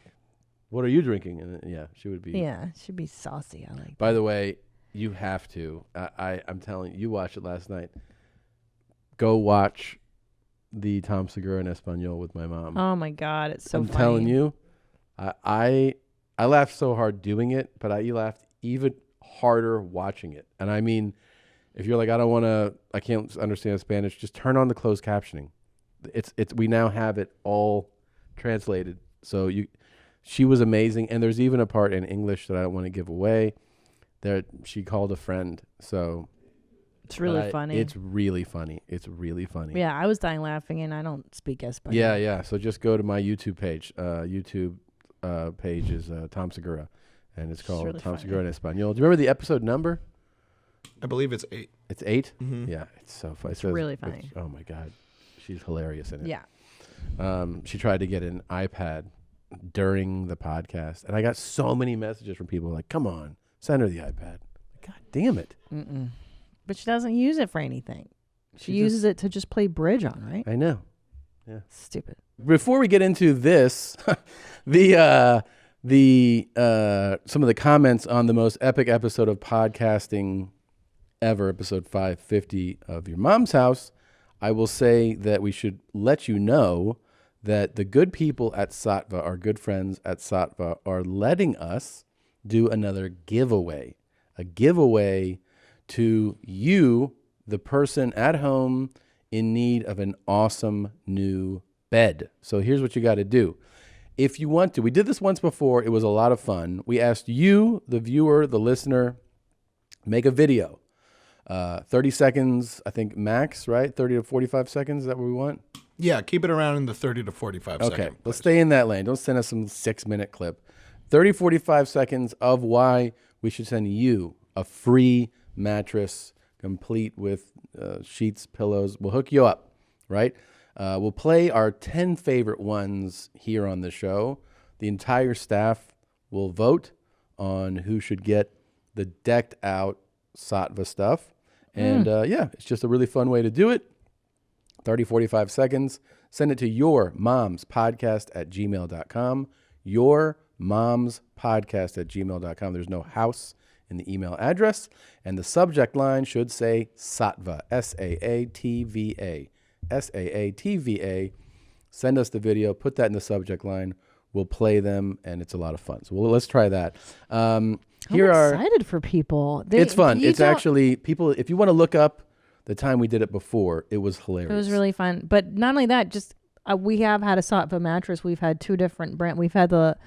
what are you drinking? And yeah, she would be. Yeah, she'd be saucy. I like By the way, you have to. I'm telling you, you watched it last night. Go watch the Tom Segura in Espanol with my mom. Oh my God, it's so I'm funny. telling you, I laughed so hard doing it, but I laughed even harder watching it. And I mean, if you're like, I can't understand Spanish, just turn on the closed captioning. We now have it all translated. So she was amazing. And there's even a part in English that I don't want to give away that she called a friend. So it's really funny. It's really funny. It's really funny. Yeah, I was dying laughing, and I don't speak Espanol. Yeah. So just go to my YouTube page. Page is Tom Segura, and it's called really Tom funny. Segura en Espanol. Do you remember the episode number? I believe it's 8. It's 8? Mhm. Yeah, it's so funny. It's really funny. Oh my God, she's hilarious in it. Yeah. She tried to get an iPad during the podcast, and I got so many messages from people like, "Come on, send her the iPad." God damn it! Mm-mm. But she doesn't use it for anything. She She uses it to just play bridge on, right? I know. Yeah. Stupid. Before we get into this, some of the comments on the most epic episode of podcasting ever, episode 550 of Your Mom's House, I will say that we should let you know that the good people at Sattva, our good friends at Sattva, are letting us do another giveaway. A giveaway to you, the person at home in need of an awesome new bed. So here's what you got to do. If you want to, we did this once before. It was a lot of fun. We asked you, the viewer, the listener, make a video. 30 seconds, I think max, right? 30 to 45 seconds. Is that what we want? Yeah, keep it around in the 30 to 45 Okay, second. let's stay in that lane. Don't send us some 6-minute clip. 30, 45 seconds of why we should send you a free mattress complete with sheets, pillows. We'll hook you up, right? We'll play our 10 favorite ones here on the show. The entire staff will vote on who should get the decked out Sattva stuff. And it's just a really fun way to do it. 30, 45 seconds. Send it to yourmomspodcast@gmail.com. Yourmomspodcast@gmail.com. There's no house in the email address, and the subject line should say Saatva, S-A-A-T-V-A, S-A-A-T-V-A. Send us the video, put that in the subject line. We'll play them, and it's a lot of fun. So let's try that. I'm excited for people. It's fun. It's actually, people, if you want to look up the time we did it before, it was hilarious. It was really fun. But not only that, just we have had a Saatva mattress. We've had 2 different brands. We've had the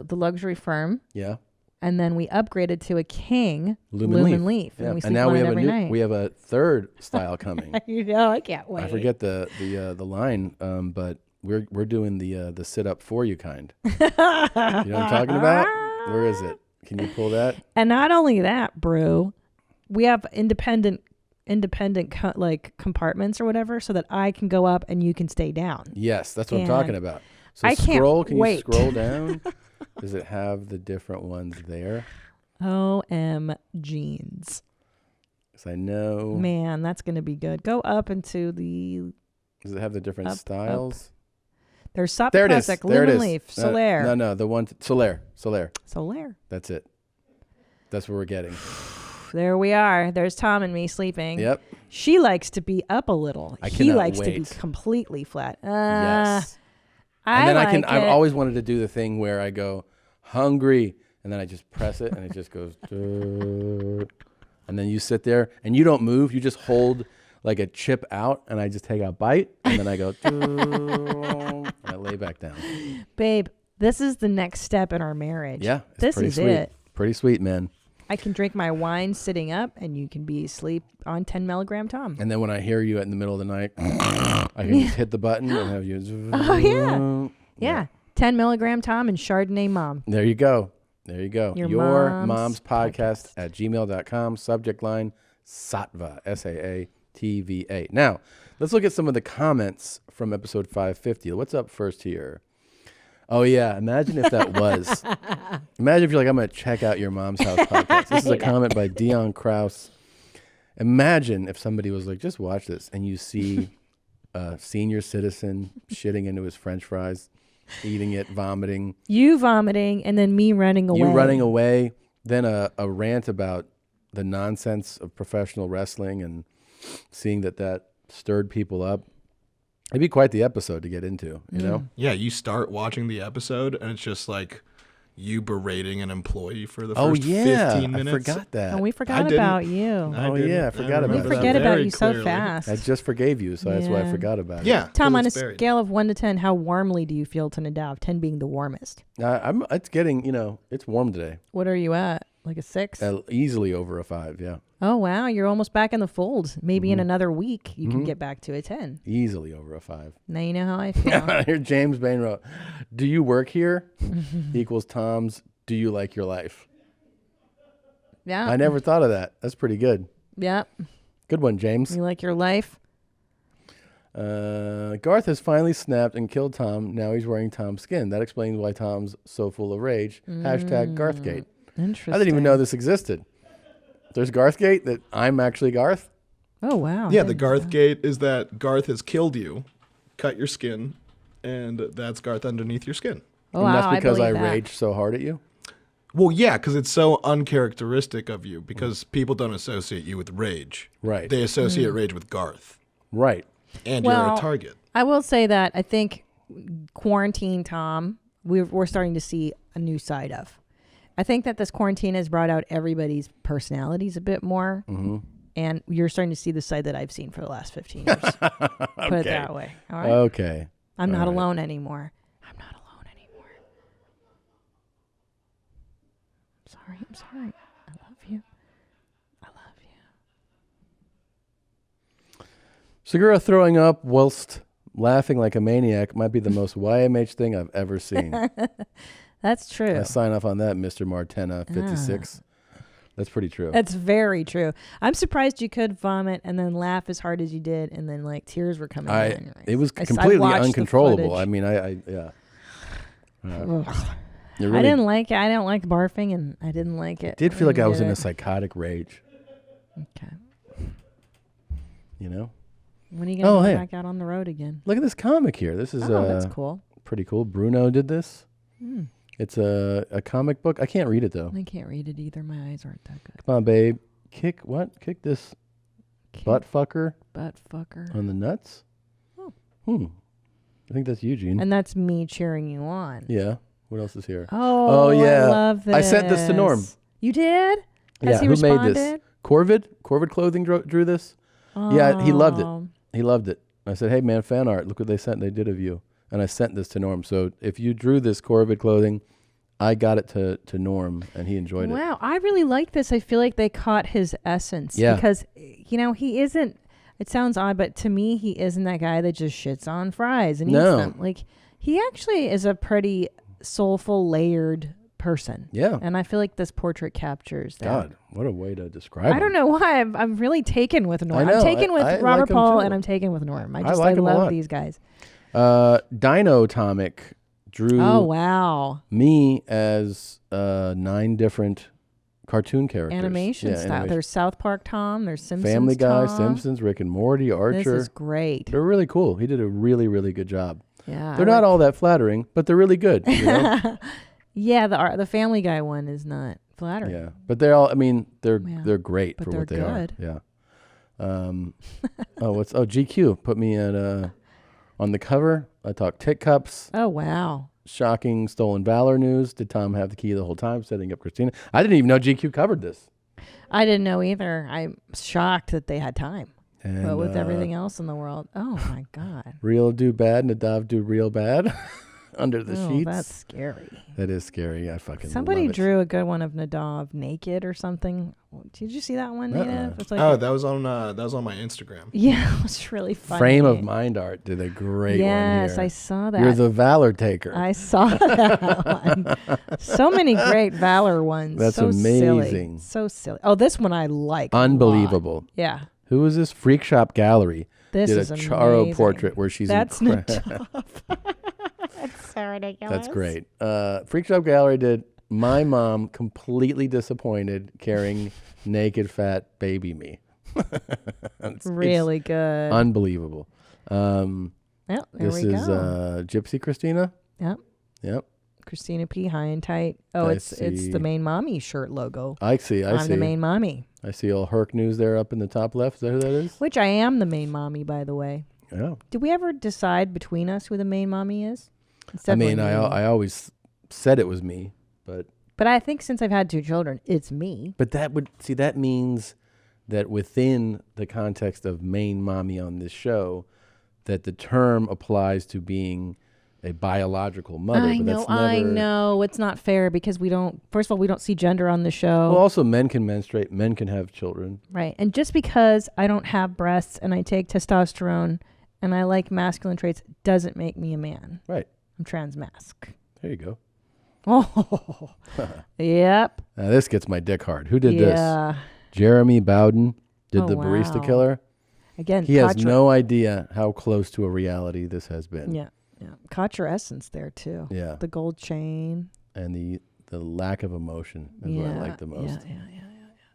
luxury firm. Yeah. And then we upgraded to a king Lumen Leaf. Yeah. And we sleep and now on we it have every night. we have a third style coming. I can't wait. I forget the line, but we're doing the sit up for you kind. You know what I'm talking about? Where is it? Can you pull that? And not only that, Brew, we have independent compartments or whatever, so that I can go up and you can stay down. Yes, that's what I'm talking about. So I can't Can wait. you scroll down? Does it have the different ones there? OM jeans. Because I know. Man, that's going to be good. Go up into the. Does it have the different up, styles? Up. There's Saatva There it is. Classic, There it Lumen is. Leaf, Solaire. No, the one Solaire. Solaire. That's it. That's what we're getting. There we are. There's Tom and me sleeping. Yep. She likes to be up a little. He likes to be completely flat. Yes. And then I've always wanted to do the thing where I go hungry, and then I just press it, and it just goes. And then you sit there, and you don't move. You just hold like a chip out, and I just take a bite, and then I go. And I lay back down. Babe, this is the next step in our marriage. Yeah, this pretty is sweet. it. Pretty sweet, man. I can drink my wine sitting up, and you can be asleep on 10 milligram Tom. And then when I hear you in the middle of the night, I can just hit the button and have you. Oh, yeah. Yeah. 10 milligram Tom and Chardonnay Mom. There you go. Your mom's podcast at gmail.com. Subject line Saatva, S-A-A-T-V-A. Now, let's look at some of the comments from episode 550. What's up first here? Oh, yeah. Imagine if that was. Imagine if you're like, I'm going to check out your mom's house podcast. This is a comment by Dion Krause. Imagine if somebody was like, just watch this, and you see a senior citizen shitting into his French fries, eating it, vomiting. You vomiting, and then me running away. You running away, then a rant about the nonsense of professional wrestling and seeing that stirred people up. It'd be quite the episode to get into, you know? Yeah, you start watching the episode, and it's just like you berating an employee for the first 15 minutes. I forgot that. And we forgot about you. I forgot about that. We forget about you so fast. I just forgave you, so that's why I forgot about it. Yeah. Tom, on a scale of 1 to 10, how warmly do you feel to Nadav? 10 being the warmest. It's getting, it's warm today. What are you at? Like a 6? Easily over a 5, yeah. Oh, wow. You're almost back in the fold. Maybe in another week, you can get back to a 10. Easily over a 5. Now you know how I feel. Here, James Bain wrote, do you work here? Equals Tom's, do you like your life? Yeah. I never thought of that. That's pretty good. Yeah. Good one, James. You like your life? Garth has finally snapped and killed Tom. Now he's wearing Tom's skin. That explains why Tom's so full of rage. Hashtag Garthgate. Interesting. I didn't even know this existed. There's Garthgate, that I'm actually Garth. Oh, wow. Yeah, the Garthgate is that Garth has killed you, cut your skin, and that's Garth underneath your skin. Oh, and that's because I believe that. raged so hard at you? Well, yeah, because it's so uncharacteristic of you, because people don't associate you with rage. Right. They associate rage with Garth. Right. And you're a target. I will say that I think quarantine Tom, we're starting to see a new side of. I think that this quarantine has brought out everybody's personalities a bit more. Mm-hmm. And you're starting to see the side that I've seen for the last 15 years. Put it that way. All right? Okay. I'm All not right. alone anymore. I'm sorry. I love you. Segura throwing up whilst laughing like a maniac might be the most YMH thing I've ever seen. That's true. I sign off on that, Mr. Martena 56. That's pretty true. That's very true. I'm surprised you could vomit and then laugh as hard as you did, and then like tears were coming down your eyes. It was I completely watched the uncontrollable. footage. I mean, yeah. I didn't like it. I don't like barfing, and I didn't like it. It did feel like I was in did a it. psychotic rage. Okay. You know? When are you going to go back out on the road again? Look at this comic here. This is that's cool. Pretty cool. Bruno did this. It's a comic book. I can't read it though. I can't read it either. My eyes aren't that good. Come on, babe. Kick what? Kick this butt fucker. Butt fucker. On the nuts? Oh. I think that's Eugene. And that's me cheering you on. Yeah. What else is here? Oh, yeah. I love this. I sent this to Norm. You did? Has he who responded? made this? Corvid Clothing drew this. Yeah, he loved it. He loved it. I said, hey, man, fan art. Look what they did of you. And I sent this to Norm. So if you drew this Corvid Clothing, I got it to Norm, and he enjoyed it. Wow, I really like this. I feel like they caught his essence. Yeah. Because, he isn't, it sounds odd, but to me, he isn't that guy that just shits on fries and eats them. Like, he actually is a pretty soulful, layered person. Yeah. And I feel like this portrait captures that. God, what a way to describe I don't know why. I'm really taken with Norm. I know. I'm taken with I Robert like him Paul, too. and I'm taken with Norm. I like him a love lot. these guys. Dinotomic drew Oh, wow. me as 9 different cartoon characters. Animation style. animation. There's South Park Tom. There's Simpsons Family Guy, Tom. Simpsons, Rick and Morty, Archer. This is great. They're really cool. He did a really, really good job. Yeah, They're not all that flattering, but they're really good. You know? Yeah, the Family Guy one is not flattering. Yeah, but they're all. I mean, they're great But for they're what they good. are. Yeah. GQ put me at on the cover. I talked tit cups. Oh wow. Shocking stolen valor news. Did Tom have the key the whole time setting up Christina? I didn't even know GQ covered this. I didn't know either. I'm shocked that they had time. And, but with everything else in the world, oh my God. Real do bad, Nadav do real bad. Under the sheets. That's scary. That is scary. I fucking Somebody love it. drew a good one of Nadav naked or something. Did you see that one, Native? It's like that was on my Instagram. Yeah, it was really funny. Frame of Mind Art did a great one here. Yes, I saw that. You're the Valor Taker. I saw that one. So many great Valor ones. That's so amazing. Silly. So silly. Oh, this one I like. Unbelievable. Yeah. Who is this? Freak Shop Gallery This did is a Charo amazing. portrait where she's That's incredible. That's so ridiculous. That's great. Freak Shop Gallery did my mom completely disappointed carrying naked fat baby me. It's really good. Unbelievable. There this we is go. Gypsy Christina. Yep. Christina P. High and Tight. Oh, I it's see. the Main Mommy shirt logo. I see. I'm the Main Mommy. I see all Herc News there up in the top left. Is that who that is? Which I am the Main Mommy, by the way. Yeah. Did we ever decide between us who the Main Mommy is? It's I mean, definitely me. I always said it was me, but I think since I've had 2 children, it's me. But that means that within the context of Main Mommy on this show, that the term applies to being a biological mother. I know. It's not fair because first of all, we don't see gender on the show. Well, also men can menstruate, men can have children. Right. And just because I don't have breasts and I take testosterone and I like masculine traits doesn't make me a man. Right. I'm transmasc. There you go. Oh, yep. Now this gets my dick hard. Who did Yeah. this? Jeremy Bowden did Oh, the Barista wow. Killer. Again, he has Katra- no idea how close to a reality this has been. Yeah. Caught your essence there too. Yeah. The gold chain. And the lack of emotion is what I like the most.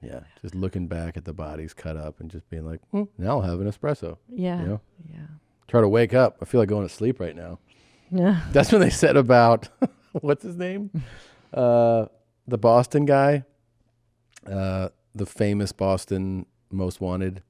Yeah. Just looking back at the bodies cut up and just being like, now I'll have an espresso. Yeah. You know? Yeah. Try to wake up. I feel like going to sleep right now. Yeah. That's what they said about what's his name? The Boston guy. The famous Boston Most Wanted.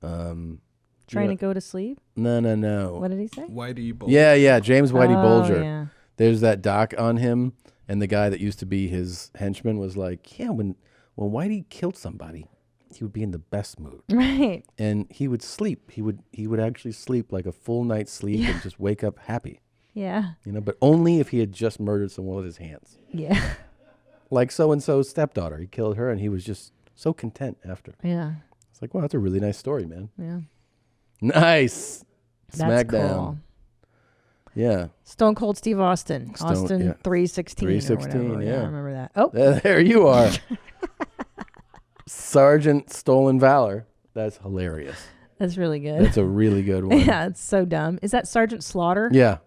Trying to go to sleep? No. What did he say? Whitey Bulger. Yeah, James Whitey Bulger. Yeah. There's that doc on him, and the guy that used to be his henchman was like, yeah, when Whitey killed somebody, he would be in the best mood. Right. And he would sleep. He would actually sleep like a full night's sleep and just wake up happy. Yeah. You know, but only if he had just murdered someone with his hands. Yeah. Like so-and-so's stepdaughter. He killed her, and he was just so content after. Yeah. It's like, wow, that's a really nice story, man. Yeah. Nice. That's Smackdown. cool. Yeah. Stone Cold Steve Austin. Austin 316. 316, or whatever. yeah. I remember that. Oh. There you are. Sergeant Stolen Valor. That's hilarious. That's really good. That's a really good one. Yeah, it's so dumb. Is that Sergeant Slaughter? Yeah.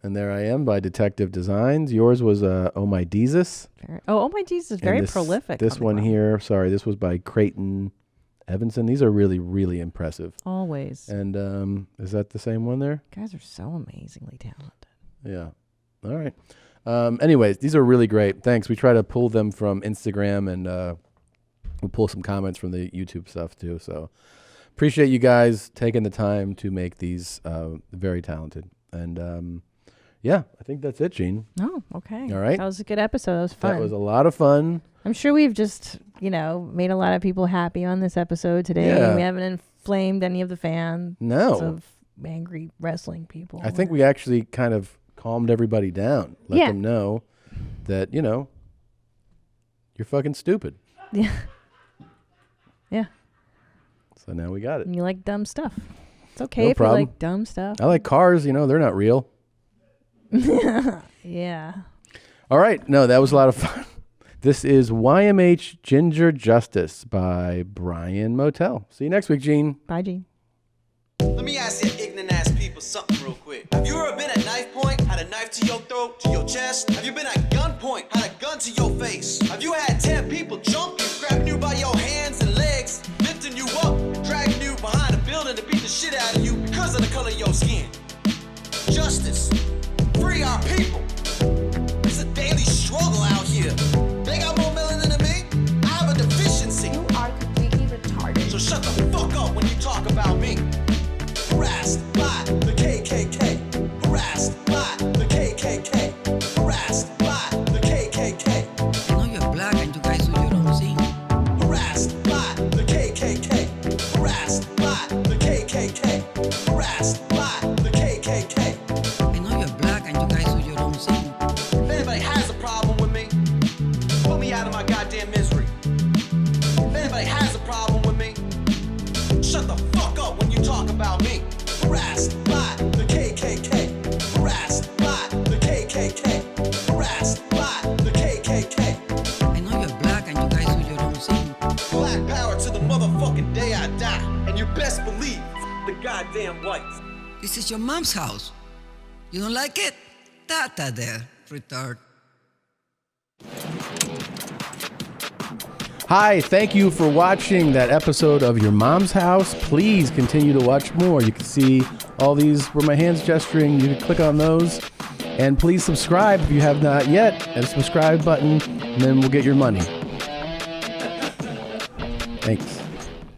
And there I am by Detective Designs. Yours was Oh My Jesus. Oh My Jesus is very prolific. This one here, sorry, this was by Creighton Evanson. These are really, really impressive. Always. And is that the same one there? Guys are so amazingly talented. Yeah. All right. Anyways, these are really great. Thanks. We try to pull them from Instagram, and we'll pull some comments from the YouTube stuff too. So appreciate you guys taking the time to make these. Very talented. And yeah, I think that's it, Gene. Oh, okay. All right. That was a good episode. That was fun. That was a lot of fun. I'm sure we've just, made a lot of people happy on this episode today. Yeah. We haven't inflamed any of the fans of angry wrestling people. I think we actually kind of calmed everybody down. Let them know that, you're fucking stupid. Yeah. Yeah. So now we got it. And you like dumb stuff. It's okay No if problem. you like dumb stuff. I like cars, they're not real. Yeah. All right. No, that was a lot of fun. This is YMH Ginger Justice by Brian Motel. See you next week, Gene. Bye, Gene. Let me ask you ignorant ass people something real quick. Have you ever been at knife point, had a knife to your throat, to your chest? Have you been at gunpoint, had a gun to your face? Have you had 10 people jump you, grabbing you by your hands and legs, lifting you up, dragging you behind a building to beat the shit out of you because of the color of your skin? Justice. Free our people. It's a daily struggle out here. They got more melanin than me. I have a deficiency. You are completely retarded. So shut the fuck up when you talk about me. Harassed by the KKK. Harassed by the KKK. Harassed by the KKK. I know you're black and you guys do your own thing. Harassed by the KKK. Harassed by the KKK. Harassed by the KKK. I know you're black and you guys do your own thing. If anybody has a problem with me, put me out of my goddamn misery. If anybody has a problem with me, shut the fuck up when you talk about me. Harassed by the KKK. Harassed by the KKK. Harassed by the KKK. I know you're black and you guys do your own thing. Black power to the motherfucking day I die. And you best believe the goddamn whites. This is your mom's house. You don't like it? Tata there, retard. Hi, thank you for watching that episode of Your Mom's House. Please continue to watch more. You can see all these where my hand's gesturing. You can click on those. And please subscribe if you have not yet. Hit the subscribe button, and then we'll get your money. Thanks.